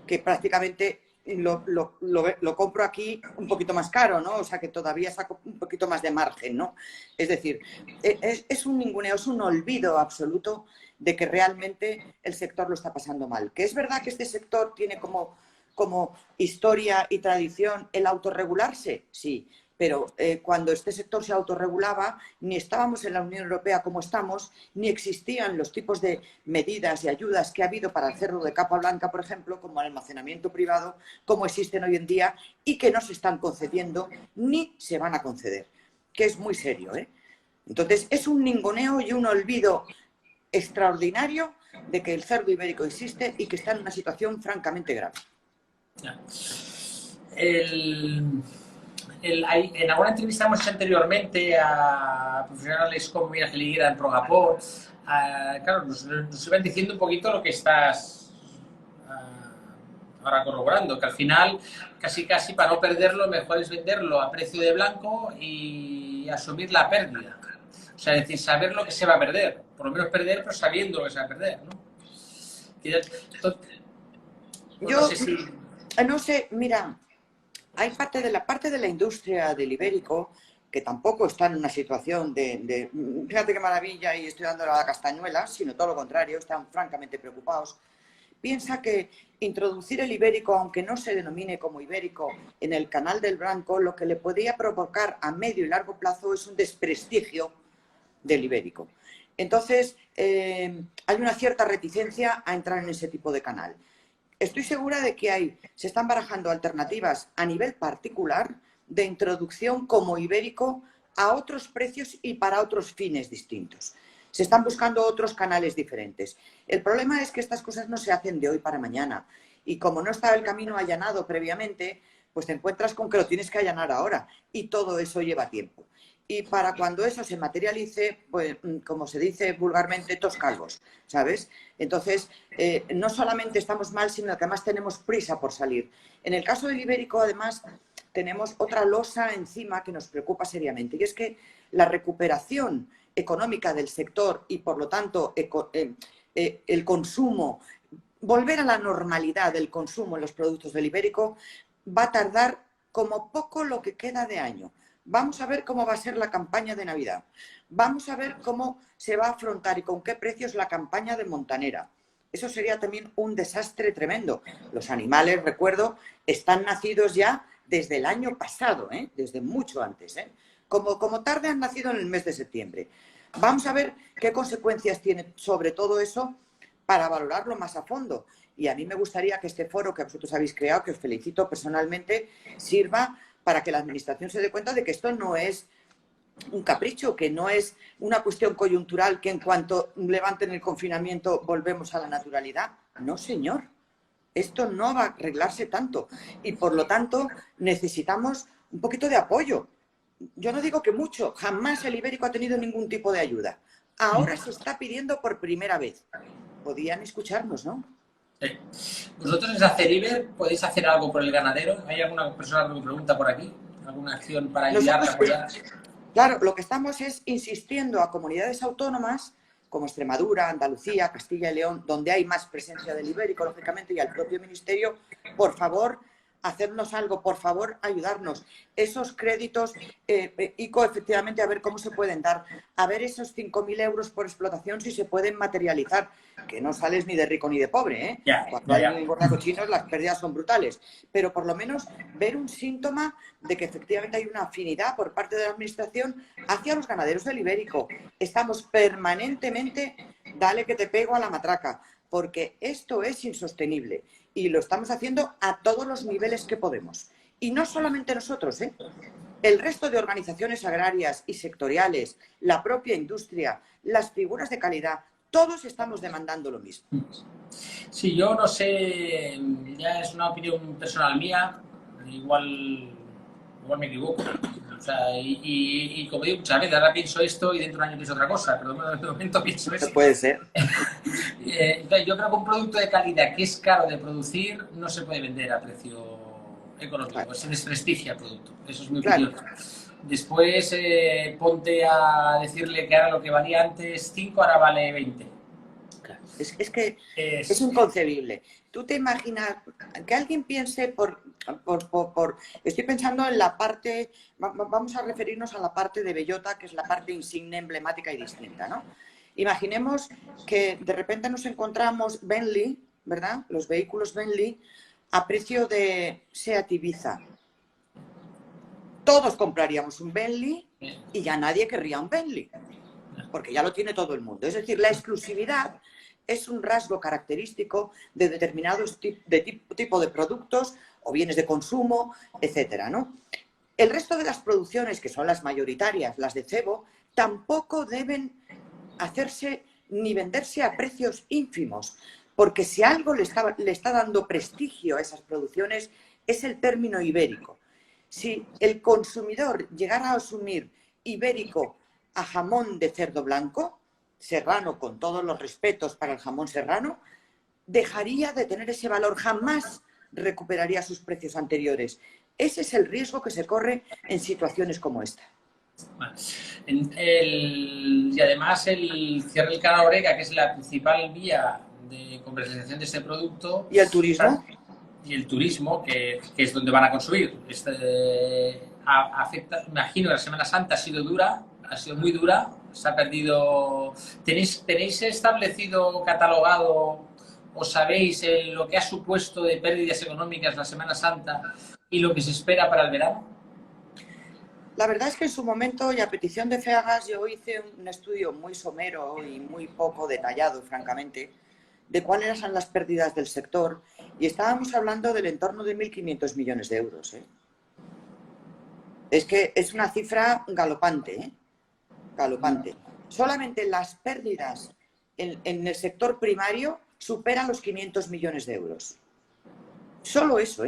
Que prácticamente lo compro aquí un poquito más caro, ¿no? O sea que todavía saco un poquito más de margen, ¿no? Es decir, es un ninguneo, es un olvido absoluto de que realmente el sector lo está pasando mal. Que es verdad que este sector tiene como historia y tradición el autorregularse, sí, pero cuando este sector se autorregulaba, ni estábamos en la Unión Europea como estamos, ni existían los tipos de medidas y ayudas que ha habido para el cerdo de capa blanca, por ejemplo, como el almacenamiento privado, como existen hoy en día y que no se están concediendo ni se van a conceder, que es muy serio, ¿eh? Entonces, es un ninguneo y un olvido extraordinario de que el cerdo ibérico existe y que está en una situación francamente grave. En alguna entrevista hemos hecho anteriormente a profesionales como Mira Geliguera en Progapor, claro, nos iban diciendo un poquito lo que estás ahora corroborando, que al final casi para no perderlo mejor es venderlo a precio de blanco y asumir la pérdida. O sea, es decir, saber lo que se va a perder, por lo menos perder, pero sabiendo lo que se va a perder, ¿no? Yo no sé, mira, hay parte de la industria del ibérico que tampoco está en una situación fíjate qué maravilla y estoy dando la castañuela, sino todo lo contrario, están francamente preocupados. Piensa que introducir el ibérico, aunque no se denomine como ibérico, en el canal del Blanco, lo que le podría provocar a medio y largo plazo es un desprestigio del ibérico. Entonces, hay una cierta reticencia a entrar en ese tipo de canal. Estoy segura de que se están barajando alternativas a nivel particular de introducción como ibérico a otros precios y para otros fines distintos. Se están buscando otros canales diferentes. El problema es que estas cosas no se hacen de hoy para mañana. Y como no está el camino allanado previamente, pues te encuentras con que lo tienes que allanar ahora y todo eso lleva tiempo. Y para cuando eso se materialice, pues como se dice vulgarmente, tos calvos, ¿sabes? Entonces, no solamente estamos mal, sino que además tenemos prisa por salir. En el caso del ibérico, además, tenemos otra losa encima que nos preocupa seriamente, y es que la recuperación económica del sector y, por lo tanto, el consumo, volver a la normalidad del consumo en los productos del ibérico, va a tardar como poco lo que queda de año. Vamos a ver cómo va a ser la campaña de Navidad. Vamos a ver cómo se va a afrontar y con qué precios la campaña de Montanera. Eso sería también un desastre tremendo. Los animales, recuerdo, están nacidos ya desde el año pasado, desde mucho antes. Como tarde han nacido en el mes de septiembre. Vamos a ver qué consecuencias tiene sobre todo eso para valorarlo más a fondo. Y a mí me gustaría que este foro que vosotros habéis creado, que os felicito personalmente, sirva para que la Administración se dé cuenta de que esto no es un capricho, que no es una cuestión coyuntural, que en cuanto levanten el confinamiento volvemos a la naturalidad. No, señor. Esto no va a arreglarse tanto. Y por lo tanto necesitamos un poquito de apoyo. Yo no digo que mucho, jamás el ibérico ha tenido ningún tipo de ayuda. Ahora se está pidiendo por primera vez. Podían escucharnos, ¿no? ¿Vosotros desde Aceriber podéis hacer algo por el ganadero? ¿Hay alguna persona que me pregunta por aquí? ¿Alguna acción para ayudar, apoyar? Claro, lo que estamos es insistiendo a comunidades autónomas como Extremadura, Andalucía, Castilla y León, donde hay más presencia del ibérico, lógicamente, y al propio Ministerio, por favor, hacernos algo, por favor, ayudarnos. Esos créditos, ICO, efectivamente, a ver cómo se pueden dar, a ver esos 5.000 euros por explotación si se pueden materializar, que no sales ni de rico ni de pobre, ¿eh? Cuando hay un engordaco chinos las pérdidas son brutales, pero por lo menos ver un síntoma de que efectivamente hay una afinidad por parte de la Administración hacia los ganaderos del ibérico. Estamos permanentemente, dale que te pego a la matraca, porque esto es insostenible y lo estamos haciendo a todos los niveles que podemos. Y no solamente nosotros, el resto de organizaciones agrarias y sectoriales, la propia industria, las figuras de calidad, todos estamos demandando lo mismo. Sí, yo no sé, ya es una opinión personal mía, igual me equivoco. O sea, y como digo muchas veces, ahora pienso esto y dentro de un año pienso otra cosa, pero de momento pienso esto. Puede ser. Yo creo que un producto de calidad que es caro de producir no se puede vender a precio económico, claro. Se desprestigia el producto, eso es muy opinión. Claro. Después ponte a decirle que ahora lo que valía antes 5 ahora vale 20. Claro. Es que es inconcebible. Tú te imaginas que alguien piense estoy pensando en la parte, vamos a referirnos a la parte de bellota, que es la parte insigne, emblemática y distinta, ¿no? Imaginemos que de repente nos encontramos Bentley, ¿verdad? Los vehículos Bentley a precio de Seat Ibiza. Todos compraríamos un Bentley y ya nadie querría un Bentley, porque ya lo tiene todo el mundo. Es decir, la exclusividad es un rasgo característico de determinados tipo de productos o bienes de consumo, etcétera, ¿no? El resto de las producciones, que son las mayoritarias, las de cebo, tampoco deben hacerse ni venderse a precios ínfimos, porque si algo le está dando prestigio a esas producciones es el término ibérico. Si el consumidor llegara a asumir ibérico a jamón de cerdo blanco, serrano con todos los respetos para el jamón serrano, dejaría de tener ese valor, jamás recuperaría sus precios anteriores. Ese es el riesgo que se corre en situaciones como esta. Y además el cierre del canal Orega, que es la principal vía de comercialización de este producto. ¿Y el turismo? Y el turismo, que es donde van a consumir. Afecta, imagino que la Semana Santa ha sido dura, ha sido muy dura, se ha perdido. ¿Tenéis establecido, catalogado, o sabéis lo que ha supuesto de pérdidas económicas la Semana Santa y lo que se espera para el verano? La verdad es que en su momento, y a petición de FEAGAS, yo hice un estudio muy somero y muy poco detallado, francamente, de cuáles eran las pérdidas del sector, y estábamos hablando del entorno de 1.500 millones de euros. Es que es una cifra galopante, galopante. Solamente las pérdidas en el sector primario superan los 500 millones de euros. Solo eso,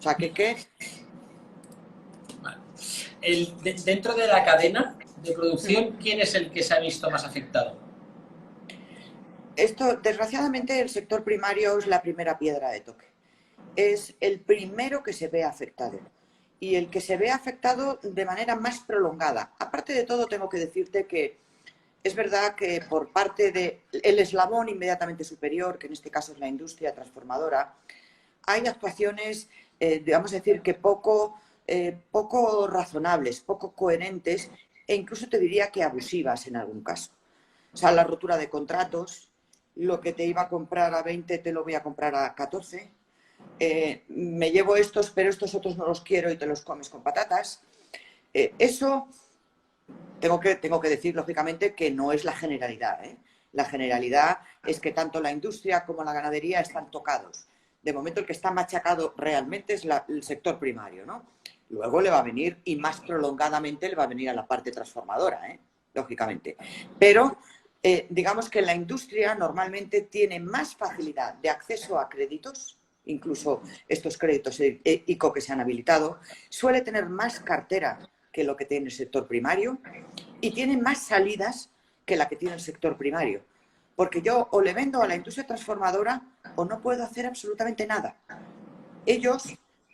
sea, que Vale. Dentro de la cadena de producción, ¿quién es el que se ha visto más afectado? esto, desgraciadamente, el sector primario es la primera piedra de toque. Es el primero que se ve afectado y el que se ve afectado de manera más prolongada. Aparte de todo, tengo que decirte que es verdad que por parte del eslabón inmediatamente superior, que en este caso es la industria transformadora, hay actuaciones, vamos a decir, que poco razonables, poco coherentes e incluso te diría que abusivas en algún caso. O sea, la rotura de contratos, lo que te iba a comprar a 20 te lo voy a comprar a 14. Me llevo estos, pero estos otros no los quiero y te los comes con patatas. Eso tengo que decir, lógicamente, que no es la generalidad, ¿eh? La generalidad es que tanto la industria como la ganadería están tocados. De momento, el que está machacado realmente es el sector primario, ¿no? Luego le va a venir, y más prolongadamente, le va a venir a la parte transformadora, ¿eh? Lógicamente. Pero digamos que la industria normalmente tiene más facilidad de acceso a créditos, incluso estos créditos ICO que se han habilitado, suele tener más cartera que lo que tiene el sector primario y tiene más salidas que la que tiene el sector primario. Porque yo o le vendo a la industria transformadora o no puedo hacer absolutamente nada. Ellos,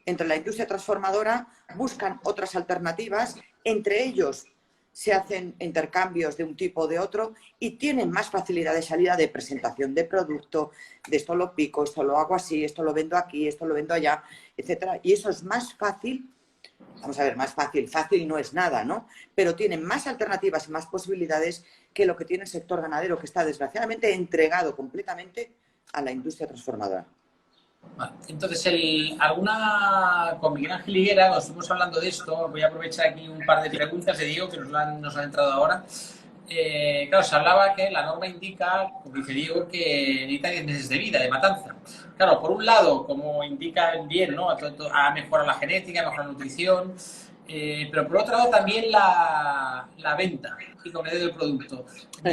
entre la industria transformadora, buscan otras alternativas, entre ellos se hacen intercambios de un tipo o de otro y tienen más facilidad de salida de presentación de producto, de esto lo pico, esto lo hago así, esto lo vendo aquí, esto lo vendo allá, etcétera. Y eso es más fácil. Vamos a ver, más fácil, fácil no es nada, ¿no? Pero tienen más alternativas y más posibilidades que lo que tiene el sector ganadero, que está desgraciadamente entregado completamente a la industria transformadora. Vale. Entonces, con Miguel Ángel Higuera, nos estuvimos hablando de esto. Voy a aprovechar aquí un par de preguntas de Diego que nos han entrado ahora. Claro, se hablaba que la norma indica, como dice Diego, que necesita 10 meses de vida, de matanza. Claro, por un lado, como indica bien, ¿no? Ha mejorado la genética, ha mejorado la nutrición, pero por otro lado también la venta y comercio del producto.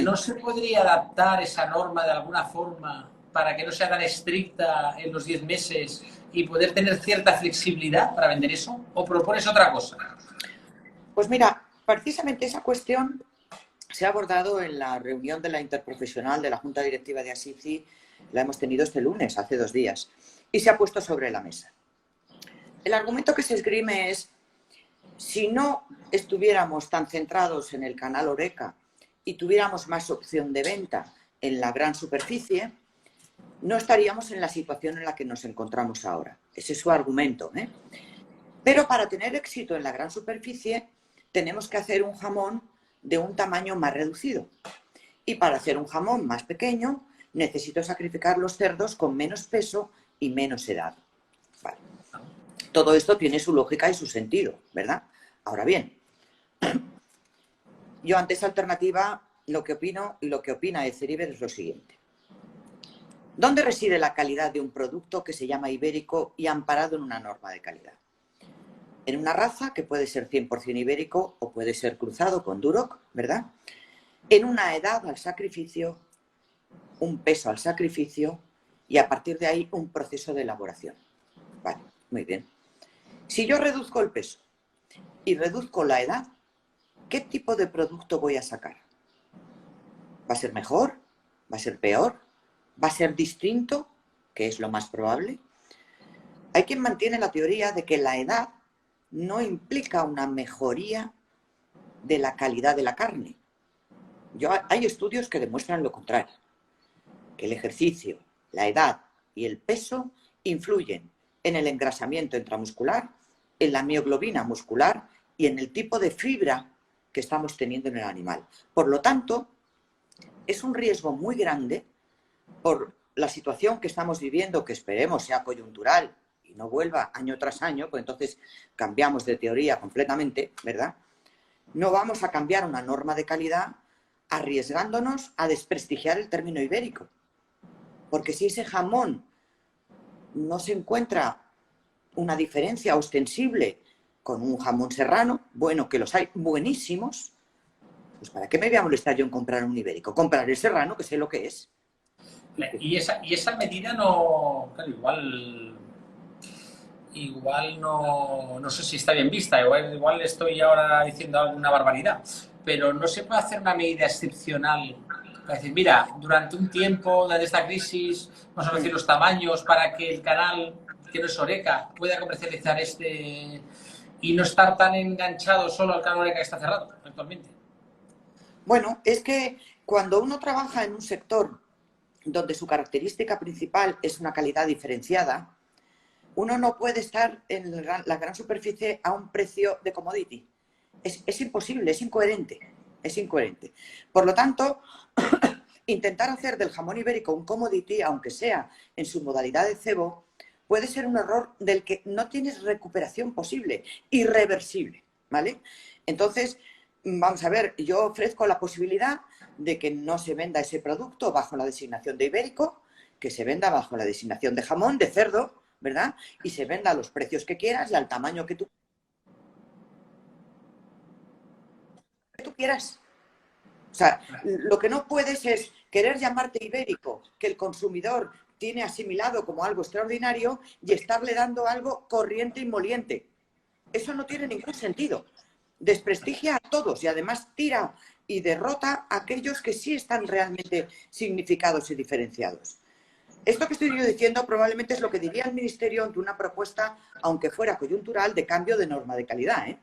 ¿No se podría adaptar esa norma de alguna forma para que no sea tan estricta en los 10 meses y poder tener cierta flexibilidad para vender eso? ¿O propones otra cosa? Pues mira, precisamente esa cuestión se ha abordado en la reunión de la interprofesional de la Junta Directiva de ASICI, la hemos tenido este lunes, hace 2 días, y se ha puesto sobre la mesa. El argumento que se esgrime es, si no estuviéramos tan centrados en el canal Horeca y tuviéramos más opción de venta en la gran superficie, no estaríamos en la situación en la que nos encontramos ahora. Ese es su argumento, ¿eh? Pero para tener éxito en la gran superficie tenemos que hacer un jamón de un tamaño más reducido. Y para hacer un jamón más pequeño necesito sacrificar los cerdos con menos peso y menos edad. Vale. Todo esto tiene su lógica y su sentido, ¿verdad? Ahora bien, yo ante esa alternativa lo que opino y lo que opina Eceriver es lo siguiente. ¿Dónde reside la calidad de un producto que se llama ibérico y amparado en una norma de calidad? En una raza que puede ser 100% ibérico o puede ser cruzado con Duroc, ¿verdad? En una edad al sacrificio, un peso al sacrificio y a partir de ahí un proceso de elaboración. Vale, muy bien. Si yo reduzco el peso y reduzco la edad, ¿qué tipo de producto voy a sacar? ¿Va a ser mejor? ¿Va a ser peor? ¿Va a ser distinto? Que es lo más probable. Hay quien mantiene la teoría de que la edad no implica una mejoría de la calidad de la carne. Hay estudios que demuestran lo contrario, que el ejercicio, la edad y el peso influyen en el engrasamiento intramuscular, en la mioglobina muscular y en el tipo de fibra que estamos teniendo en el animal. Por lo tanto, es un riesgo muy grande por la situación que estamos viviendo, que esperemos sea coyuntural y no vuelva año tras año, pues entonces cambiamos de teoría completamente, ¿verdad? No vamos a cambiar una norma de calidad arriesgándonos a desprestigiar el término ibérico. Porque si ese jamón no se encuentra una diferencia ostensible con un jamón serrano, bueno, que los hay buenísimos, pues ¿para qué me voy a molestar yo en comprar un ibérico? Comprar el serrano, que sé lo que es. Y esa medida no, claro, igual igual no sé si está bien vista, igual estoy ahora diciendo alguna barbaridad, pero no se puede hacer una medida excepcional para decir, mira, durante un tiempo, durante esta crisis, vamos a reducir los tamaños para que el canal, que no es Oreca, pueda comercializar y no estar tan enganchado solo al canal Oreca que está cerrado actualmente. Bueno, es que cuando uno trabaja en un sector donde su característica principal es una calidad diferenciada, uno no puede estar en la gran superficie a un precio de commodity. Es imposible, es incoherente. Es incoherente. Por lo tanto, intentar hacer del jamón ibérico un commodity, aunque sea en su modalidad de cebo, puede ser un error del que no tienes recuperación posible, irreversible, ¿vale? Entonces, vamos a ver, yo ofrezco la posibilidad de que no se venda ese producto bajo la designación de ibérico, que se venda bajo la designación de jamón, de cerdo, ¿verdad? Y se venda a los precios que quieras y al tamaño que tú quieras. O sea, lo que no puedes es querer llamarte ibérico, que el consumidor tiene asimilado como algo extraordinario y estarle dando algo corriente y moliente. Eso no tiene ningún sentido. Desprestigia a todos y además tira y derrota a aquellos que sí están realmente significados y diferenciados. Esto que estoy yo diciendo probablemente es lo que diría el Ministerio ante una propuesta, aunque fuera coyuntural, de cambio de norma de calidad, ¿eh?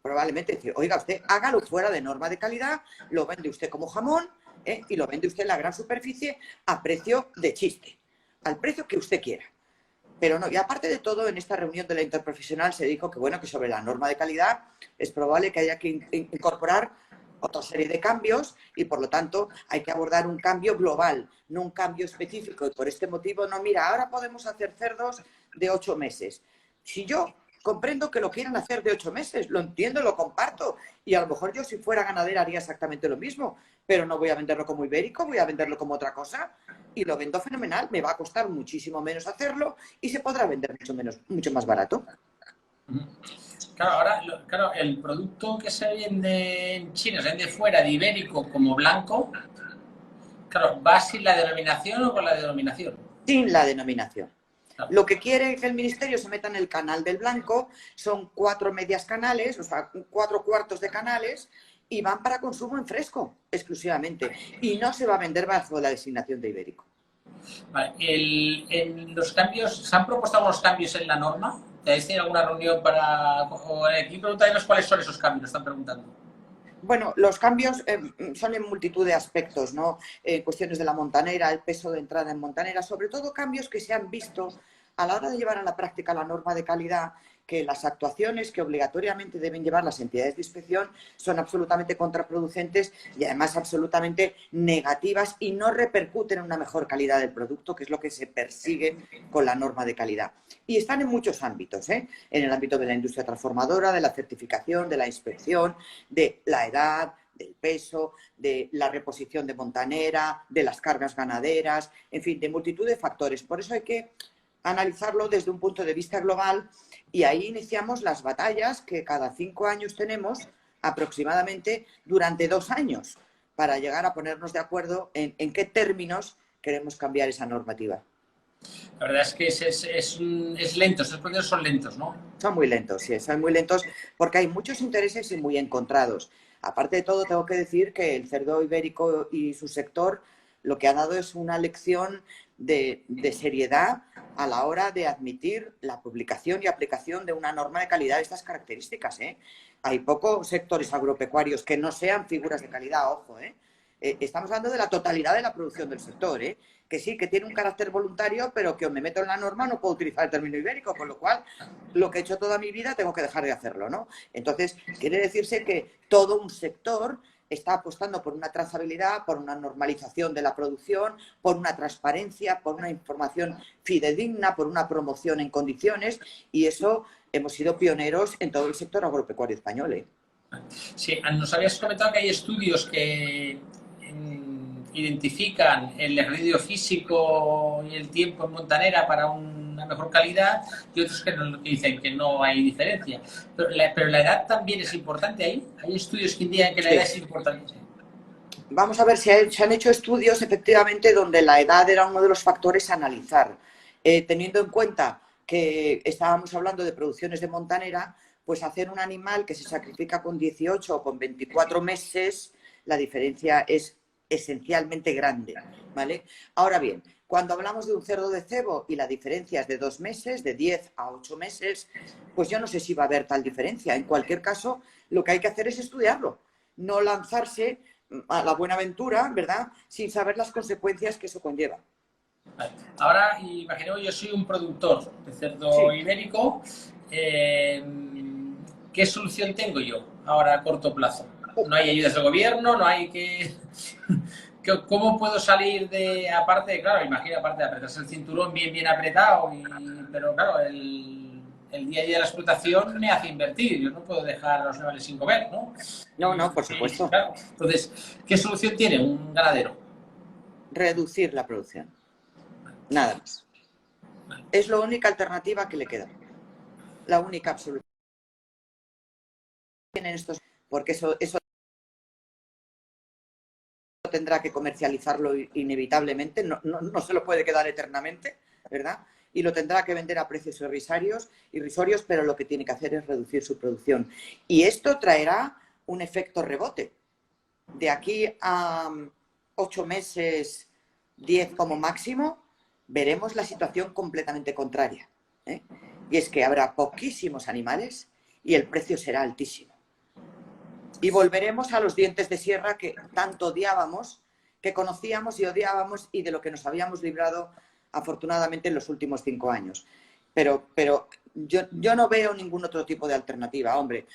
Probablemente decir, oiga usted, hágalo fuera de norma de calidad, lo vende usted como jamón, y lo vende usted en la gran superficie a precio de chiste, al precio que usted quiera. Pero no, y aparte de todo, en esta reunión de la interprofesional se dijo que, bueno, que sobre la norma de calidad es probable que haya que incorporar otra serie de cambios y, por lo tanto, hay que abordar un cambio global, no un cambio específico. Y por este motivo, no, mira, ahora podemos hacer cerdos de 8 meses. Si yo comprendo que lo quieran hacer de 8 meses, lo entiendo, lo comparto. Y a lo mejor yo, si fuera ganadera, haría exactamente lo mismo. Pero no voy a venderlo como ibérico, voy a venderlo como otra cosa. Y lo vendo fenomenal, me va a costar muchísimo menos hacerlo y se podrá vender mucho más barato. Claro, ahora, claro, el producto que se vende en China, se vende fuera de ibérico como blanco, claro, ¿va sin la denominación o con la denominación? Sin la denominación. Claro. Lo que quiere que el Ministerio se meta en el canal del blanco son 4 medias canales, o sea, 4 cuartos de canales, y van para consumo en fresco, exclusivamente. Y no se va a vender bajo la designación de ibérico. Vale. En los cambios, ¿se han propuesto algunos cambios en la norma? ¿Tenéis alguna reunión para...? O aquí preguntaremos cuáles son esos cambios, están preguntando. Bueno, los cambios son en multitud de aspectos, ¿no? Cuestiones de la montanera, el peso de entrada en montanera, sobre todo cambios que se han visto a la hora de llevar a la práctica la norma de calidad, que las actuaciones que obligatoriamente deben llevar las entidades de inspección son absolutamente contraproducentes y además absolutamente negativas y no repercuten en una mejor calidad del producto, que es lo que se persigue con la norma de calidad. Y están en muchos ámbitos, ¿eh? En el ámbito de la industria transformadora, de la certificación, de la inspección, de la edad, del peso, de la reposición de montanera, de las cargas ganaderas, en fin, de multitud de factores. Por eso hay que analizarlo desde un punto de vista global y ahí iniciamos las batallas que cada 5 años tenemos aproximadamente durante 2 años para llegar a ponernos de acuerdo en qué términos queremos cambiar esa normativa. La verdad es que es lento, esos procesos son lentos, ¿no? Son muy lentos, sí, son muy lentos porque hay muchos intereses y muy encontrados. Aparte de todo, tengo que decir que el cerdo ibérico y su sector lo que ha dado es una lección de seriedad a la hora de admitir la publicación y aplicación de una norma de calidad de estas características, ¿eh? Hay pocos sectores agropecuarios que no sean figuras de calidad, ojo, ¿eh? Estamos hablando de la totalidad de la producción del sector, ¿eh? Que sí, que tiene un carácter voluntario, pero que o me meto en la norma no puedo utilizar el término ibérico, con lo cual lo que he hecho toda mi vida tengo que dejar de hacerlo, ¿no? Entonces, quiere decirse que todo un sector está apostando por una trazabilidad, por una normalización de la producción, por una transparencia, por una información fidedigna, por una promoción en condiciones, y eso hemos sido pioneros en todo el sector agropecuario español, ¿eh? Sí, nos habías comentado que hay estudios que identifican el equilibrio físico y el tiempo en montanera para una mejor calidad y otros que dicen que no hay diferencia. Pero la edad también es importante ahí. Hay estudios que indican que la edad es importante. Vamos a ver si se han hecho estudios efectivamente donde la edad era uno de los factores a analizar, teniendo en cuenta que estábamos hablando de producciones de montanera, pues hacer un animal que se sacrifica con 18 o con 24 meses, la diferencia es esencialmente grande, ¿vale? Ahora bien, cuando hablamos de un cerdo de cebo y la diferencia es de 2 meses, de 10 a 8 meses, pues yo no sé si va a haber tal diferencia. En cualquier caso, lo que hay que hacer es estudiarlo, no lanzarse a la buena aventura, ¿verdad?, sin saber las consecuencias que eso conlleva. Vale. Ahora, imaginemos, yo soy un productor de cerdo Sí. ibérico. ¿Qué solución tengo yo ahora a corto plazo? No hay ayudas del gobierno, no hay que... ¿Cómo puedo salir de, aparte, claro, imagina, aparte de apretarse el cinturón bien apretado, pero claro, el día a día de la explotación me hace invertir, yo no puedo dejar a los animales sin comer, ¿no? No, no, por supuesto. Claro. Entonces, ¿qué solución tiene un ganadero? Reducir la producción. Nada más. Es la única alternativa que le queda. La única absoluta. Tienen estos, porque eso tendrá que comercializarlo inevitablemente, no se lo puede quedar eternamente, ¿verdad? Y lo tendrá que vender a precios irrisorios, pero lo que tiene que hacer es reducir su producción. Y esto traerá un efecto rebote. De aquí a 8 meses, 10 como máximo, veremos la situación completamente contraria, ¿eh? Y es que habrá poquísimos animales y el precio será altísimo. Y volveremos a los dientes de sierra que tanto odiábamos, que conocíamos y odiábamos y de lo que nos habíamos librado afortunadamente en los últimos 5 años. Pero yo no veo ningún otro tipo de alternativa, hombre.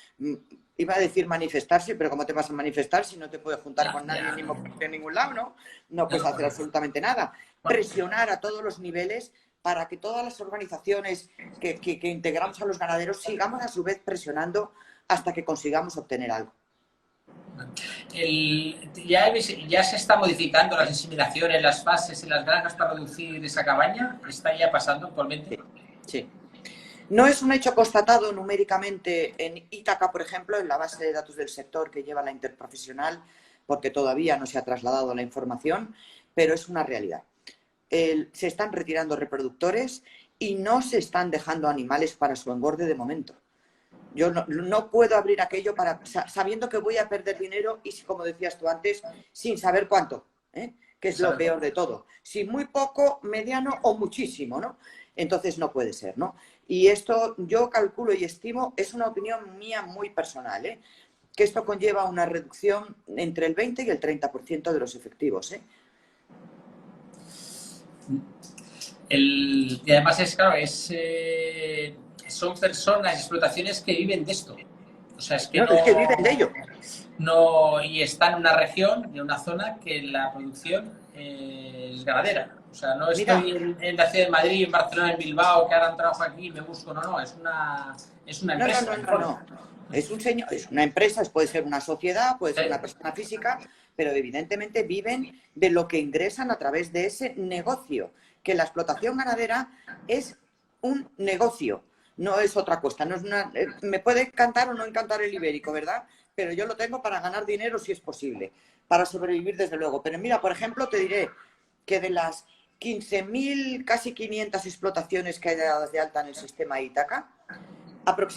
Iba a decir manifestarse, pero ¿cómo te vas a manifestar si no te puedes juntar con nadie ni moverte en ningún lado, ¿no? No puedes hacer absolutamente nada. Presionar a todos los niveles para que todas las organizaciones que integramos a los ganaderos sigamos a su vez presionando hasta que consigamos obtener algo. Ya se está modificando las inseminaciones, las fases en las granjas para reducir esa cabaña. ¿Está ya pasando actualmente? Sí. No es un hecho constatado numéricamente en Ítaca, por ejemplo, en la base de datos del sector que lleva la interprofesional, porque todavía no se ha trasladado la información, pero es una realidad. Se están retirando reproductores y no se están dejando animales para su engorde de momento. Yo no puedo abrir aquello sabiendo que voy a perder dinero y, como decías tú antes, sin saber cuánto, ¿eh? Que es lo peor de todo. Si muy poco, mediano o muchísimo, ¿no? Entonces no puede ser, ¿no? Y esto yo calculo y estimo, es una opinión mía muy personal, ¿eh? Que esto conlleva una reducción entre el 20 y el 30% de los efectivos, ¿eh? Y además es, claro, son personas, explotaciones que viven de esto. O sea, es que no, es que viven de ello. Y están en una región, en una zona que la producción es ganadera. O sea, no estoy en la ciudad de Madrid, en Barcelona, en Bilbao, que ahora trabajo aquí y me busco. No, es una empresa. No. Es una empresa, puede ser una sociedad, puede ser una persona física, pero evidentemente viven de lo que ingresan a través de ese negocio, que la explotación ganadera es un negocio, no es otra cosa. No es me puede encantar o no encantar el ibérico, ¿verdad? Pero yo lo tengo para ganar dinero si es posible, para sobrevivir desde luego. Pero mira, por ejemplo, te diré que de las 15.000, casi 500 explotaciones que hay dadas de alta en el sistema Ítaca,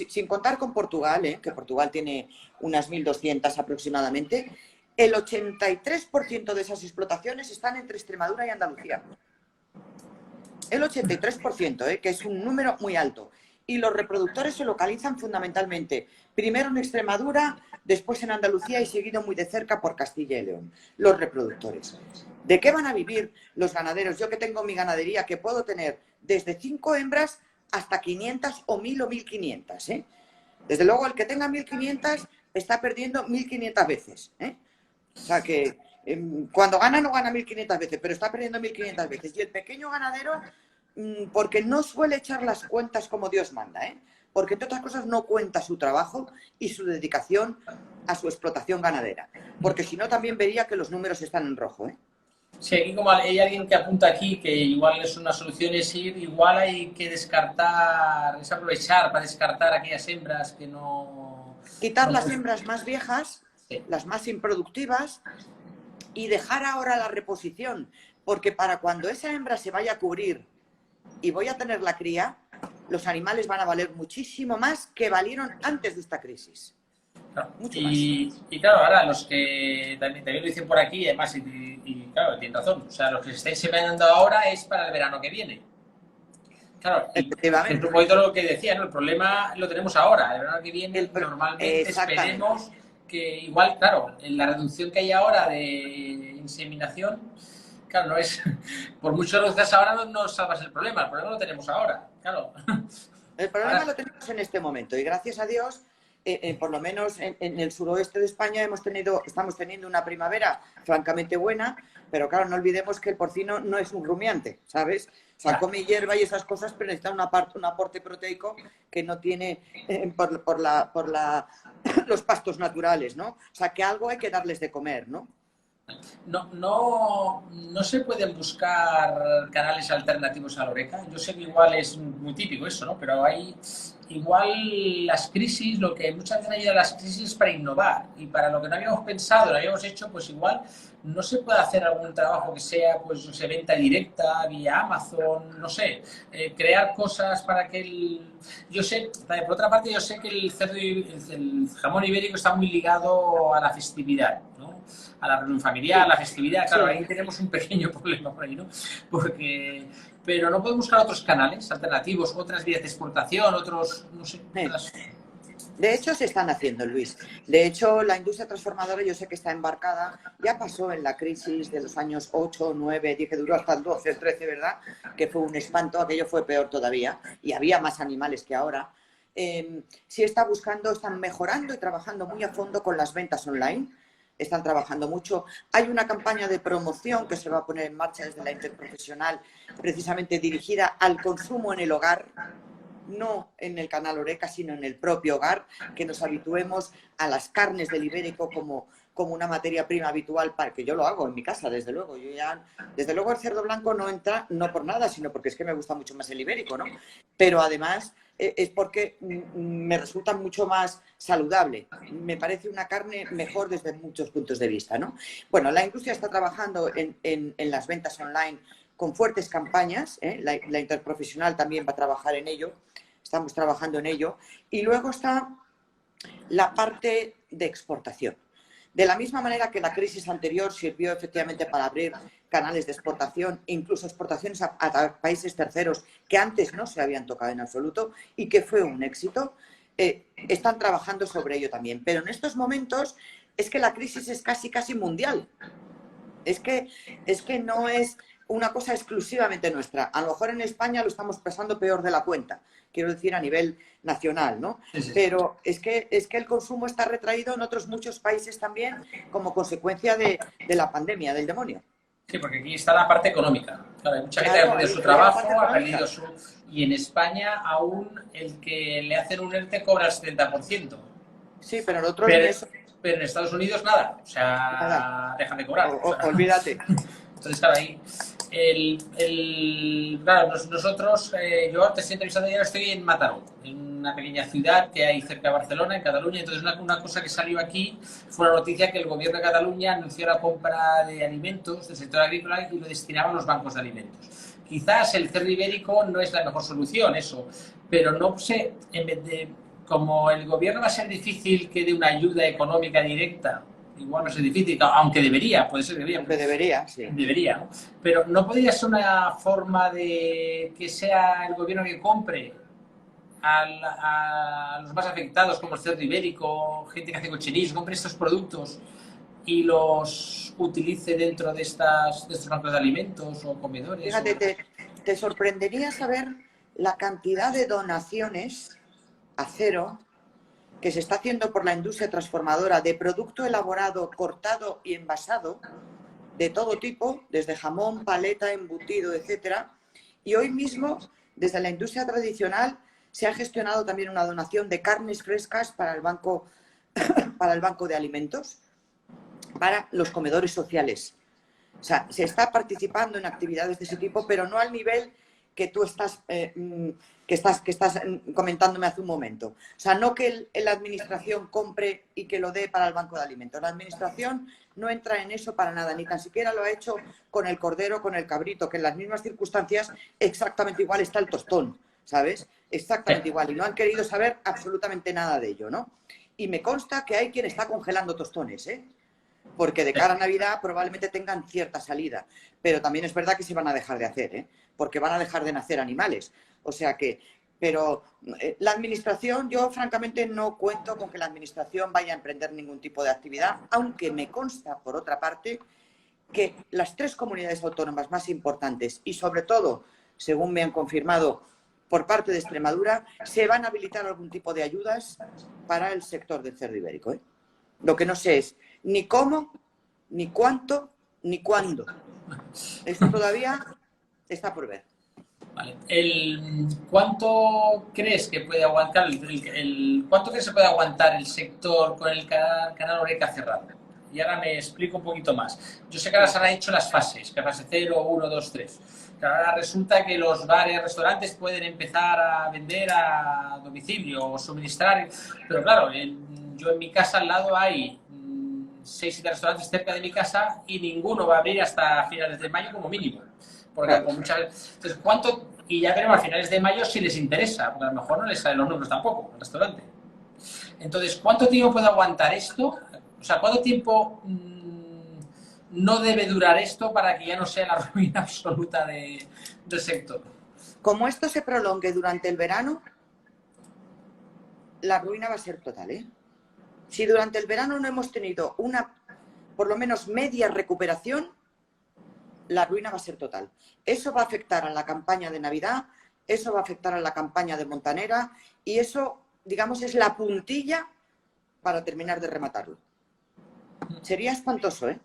sin contar con Portugal, que Portugal tiene unas 1.200 aproximadamente, el 83% de esas explotaciones están entre Extremadura y Andalucía. El 83%, que es un número muy alto. Y los reproductores se localizan fundamentalmente, primero en Extremadura, después en Andalucía y seguido muy de cerca por Castilla y León. Los reproductores. ¿De qué van a vivir los ganaderos? Yo que tengo mi ganadería, que puedo tener desde 5 hembras hasta 500 o 1.000 o 1.500, ¿eh? Desde luego, el que tenga 1.500 está perdiendo 1.500 veces, ¿eh? O sea que cuando gana no gana 1.500 veces, pero está perdiendo 1.500 veces. Y el pequeño ganadero, porque no suele echar las cuentas como Dios manda, ¿eh? Porque entre otras cosas no cuenta su trabajo y su dedicación a su explotación ganadera. Porque si no también vería que los números están en rojo, ¿eh? Sí, aquí como hay alguien que apunta aquí que igual es una solución es ir, igual hay que descartar, es aprovechar para descartar aquellas hembras que no... Quitar las hembras más viejas, sí, las más improductivas, y dejar ahora la reposición, porque para cuando esa hembra se vaya a cubrir y voy a tener la cría, los animales van a valer muchísimo más que valieron antes de esta crisis. Claro. Mucho más. Y claro, ahora los que también lo dicen por aquí, además, claro, tienen razón, o sea, los que se estáis seminando ahora es para el verano que viene. Claro, y es un Efectivamente. poquito lo que decía, ¿no? El problema lo tenemos ahora, el verano que viene normalmente Exactamente. esperemos que igual, claro, en la reducción que hay ahora de inseminación, claro, no es, por mucho que lo haces ahora no salvas el problema lo tenemos ahora, claro. El problema Ahora, lo tenemos en este momento y gracias a Dios, por lo menos en el suroeste de España estamos teniendo una primavera francamente buena, pero claro, no olvidemos que el porcino no es un rumiante, ¿sabes? O sea, come hierba y esas cosas, pero necesita un aporte proteico que no tiene los pastos naturales, ¿no? O sea, que algo hay que darles de comer, ¿no? no se pueden buscar canales alternativos a la Oreca. Yo sé que igual es muy típico eso, ¿no? Pero hay igual las crisis, lo que muchas veces ayuda a las crisis es para innovar y para lo que no habíamos pensado, lo habíamos hecho, pues igual no se puede hacer algún trabajo que sea, pues, no sé, venta directa vía Amazon, no sé, crear cosas para que yo sé, por otra parte, yo sé que el cerdo el jamón ibérico está muy ligado a la festividad, ¿no? A la reunión familiar, a Sí, la festividad, claro, sí. ahí tenemos un pequeño problema por ahí, ¿no? Porque, pero no podemos buscar otros canales alternativos, otras vías de exportación, otros, no sé, otras... De hecho, se están haciendo, Luis. De hecho, la industria transformadora yo sé que está embarcada, ya pasó en la crisis de los años 8, 9, 10, que duró hasta el 12, el 13, ¿verdad? Que fue un espanto, aquello fue peor todavía y había más animales que ahora. Sí está buscando, están mejorando y trabajando muy a fondo con las ventas online. Están trabajando mucho. Hay una campaña de promoción que se va a poner en marcha desde la Interprofesional, precisamente dirigida al consumo en el hogar, no en el canal Oreca, sino en el propio hogar, que nos habituemos a las carnes del ibérico como una materia prima habitual, para que yo lo hago en mi casa, desde luego. Desde luego el cerdo blanco no entra, no por nada, sino porque es que me gusta mucho más el ibérico, ¿no? Pero además es porque me resulta mucho más saludable. Me parece una carne mejor desde muchos puntos de vista, ¿no? Bueno, la industria está trabajando en las ventas online con fuertes campañas, ¿eh? La Interprofesional también va a trabajar en ello, estamos trabajando en ello. Y luego está la parte de exportación. De la misma manera que la crisis anterior sirvió efectivamente para abrir canales de exportación, incluso exportaciones a países terceros que antes no se habían tocado en absoluto y que fue un éxito, están trabajando sobre ello también. Pero en estos momentos es que la crisis es casi mundial. Es que no es una cosa exclusivamente nuestra. A lo mejor en España lo estamos pasando peor de la cuenta, quiero decir a nivel nacional, ¿no? Sí, sí. Pero es que el consumo está retraído en otros muchos países también como consecuencia de la pandemia, del demonio. Sí, porque aquí está la parte económica. Claro, hay mucha gente que ha Claro, perdido ahí su está la parte trabajo, ha económica. perdido su... Y en España aún el que le hacen un ERTE cobra el 70%. Sí, pero nosotros ni Pero, eso, pero en Estados Unidos nada. O nada. sea, dejan de cobrar. O sea, Olvídate. entonces, claro, ahí... claro, nosotros, yo te estoy entrevistando, ya estoy en Mataró, en una pequeña ciudad que hay cerca de Barcelona, en Cataluña. Entonces, una cosa que salió aquí fue la noticia que el gobierno de Cataluña anunció la compra de alimentos del sector agrícola y lo destinaba a los bancos de alimentos. Quizás el cerdo ibérico no es la mejor solución, eso, pero no sé, en vez de, como el gobierno va a ser difícil que dé una ayuda económica directa, igual va a ser difícil, aunque debería, puede ser que debería, Que debería, sí. debería, ¿no? Pero no podría ser una forma de que sea el gobierno que compre a los más afectados, como el cerdo ibérico, gente que hace cocherías, compre estos productos y los utilice dentro de estos bancos de alimentos o comedores. Fíjate, te sorprendería saber la cantidad de donaciones a cero que se está haciendo por la industria transformadora de producto elaborado, cortado y envasado de todo tipo, desde jamón, paleta, embutido, etcétera. Y hoy mismo, desde la industria tradicional, se ha gestionado también una donación de carnes frescas para el banco de alimentos, para los comedores sociales. O sea, se está participando en actividades de ese tipo, pero no al nivel que tú estás comentándome hace un momento. O sea, no que la administración compre y que lo dé para el banco de alimentos. La administración no entra en eso para nada, ni tan siquiera lo ha hecho con el cordero, con el cabrito, que en las mismas circunstancias exactamente igual está el tostón, ¿sabes? exactamente igual, y no han querido saber absolutamente nada de ello, ¿no? Y me consta que hay quien está congelando tostones, ¿eh? Porque de cara a Navidad probablemente tengan cierta salida, pero también es verdad que se van a dejar de hacer, ¿eh? Porque van a dejar de nacer animales. O sea que, pero la administración, yo francamente no cuento con que la administración vaya a emprender ningún tipo de actividad, aunque me consta, por otra parte, que las 3 comunidades autónomas más importantes y sobre todo, según me han confirmado por parte de Extremadura, se van a habilitar algún tipo de ayudas para el sector del cerdo ibérico, ¿eh? Lo que no sé es ni cómo, ni cuánto, ni cuándo. Esto todavía está por ver. Vale. ¿Cuánto crees que puede aguantar cuánto crees que puede aguantar el sector con el canal Horeca cerrado? Y ahora me explico un poquito más. Yo sé que ahora se han hecho las fases, que fase 0, 1, 2, 3. Pero ahora resulta que los bares, restaurantes pueden empezar a vender a domicilio o suministrar. Pero claro, yo en mi casa al lado hay 6 7 restaurantes cerca de mi casa y ninguno va a abrir hasta finales de mayo como mínimo. Porque con muchas... Entonces, ¿cuánto? Y ya veremos a finales de mayo si les interesa, porque a lo mejor no les salen los números tampoco al restaurante. Entonces, ¿cuánto tiempo puede aguantar esto? O sea, ¿cuánto tiempo no debe durar esto para que ya no sea la ruina absoluta del sector? Como esto se prolongue durante el verano, la ruina va a ser total, ¿eh? Si durante el verano no hemos tenido una, por lo menos media recuperación, la ruina va a ser total. Eso va a afectar a la campaña de Navidad, eso va a afectar a la campaña de Montanera y eso, digamos, es la puntilla para terminar de rematarlo. Sería espantoso, ¿eh?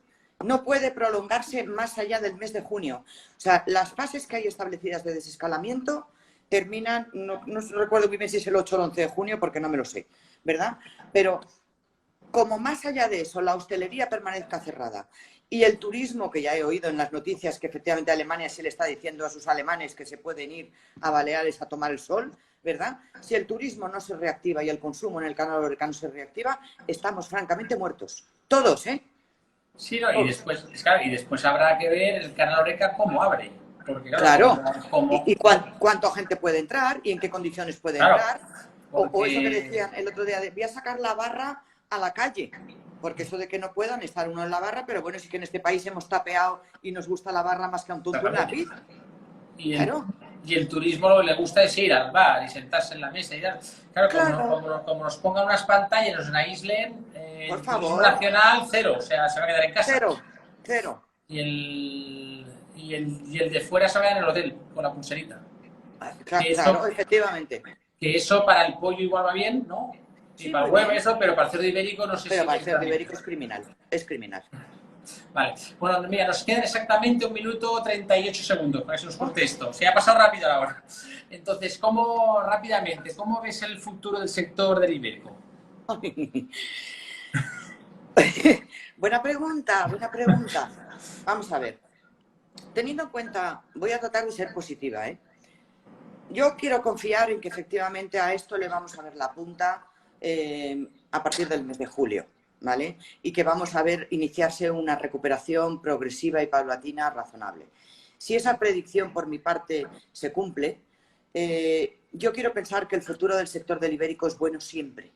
No puede prolongarse más allá del mes de junio. O sea, las fases que hay establecidas de desescalamiento terminan, no recuerdo muy bien si es el 8 o el 11 de junio porque no me lo sé, ¿verdad? Pero como más allá de eso la hostelería permanezca cerrada y el turismo, que ya he oído en las noticias que efectivamente Alemania se le está diciendo a sus alemanes que se pueden ir a Baleares a tomar el sol, ¿verdad? Si el turismo no se reactiva y el consumo en el canal Horeca no se reactiva, estamos francamente muertos. Todos, ¿eh? Sí, no, claro, y después habrá que ver el canal Horeca cómo abre. Porque, claro. Como... ¿Y cuánta gente puede entrar y en qué condiciones puede entrar? Porque... O eso que decían el otro día, voy a sacar la barra a la calle. Porque eso de que no puedan estar uno en la barra, pero bueno, sí que en este país hemos tapeado y nos gusta la barra más que a un tonto en la vida. Y el turismo lo que le gusta es ir al bar y sentarse en la mesa y tal. Claro, como nos pongan unas pantallas y nos aíslen, por favor. Turismo nacional, 0, o sea, se va a quedar en casa. 0. Y el de fuera se va a quedar en el hotel con la pulserita. Claro, efectivamente. Que eso para el pollo igual va bien, ¿no? Sí, para el huevo eso, pero para el cerdo ibérico no sé si... Pero para el cerdo ibérico es criminal, es criminal. Vale, bueno, mira, nos quedan exactamente 1 minuto 38 segundos para que se nos corte esto. Se ha pasado rápido la hora. Entonces, rápidamente, ¿cómo ves el futuro del sector del ibérico? Buena pregunta. Vamos a ver. Teniendo en cuenta, voy a tratar de ser positiva, ¿eh? Yo quiero confiar en que efectivamente a esto le vamos a ver la punta a partir del mes de julio, ¿vale? Y que vamos a ver iniciarse una recuperación progresiva y paulatina razonable. Si esa predicción por mi parte se cumple, yo quiero pensar que el futuro del sector del ibérico es bueno siempre,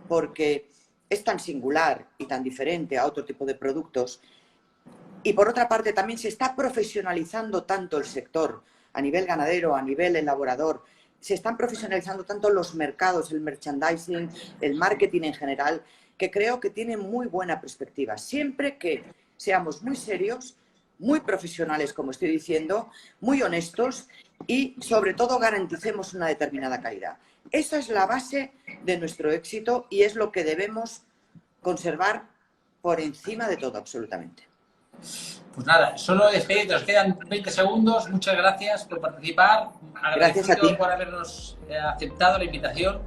porque es tan singular y tan diferente a otro tipo de productos. Y por otra parte también se está profesionalizando tanto el sector a nivel ganadero, a nivel elaborador, se están profesionalizando tanto los mercados, el merchandising, el marketing en general, que creo que tiene muy buena perspectiva. Siempre que seamos muy serios, muy profesionales, como estoy diciendo, muy honestos y, sobre todo, garanticemos una determinada calidad. Esa es la base de nuestro éxito y es lo que debemos conservar por encima de todo, absolutamente. Pues nada, solo despedir, nos quedan 20 segundos. Muchas gracias por participar. Gracias a ti por habernos aceptado la invitación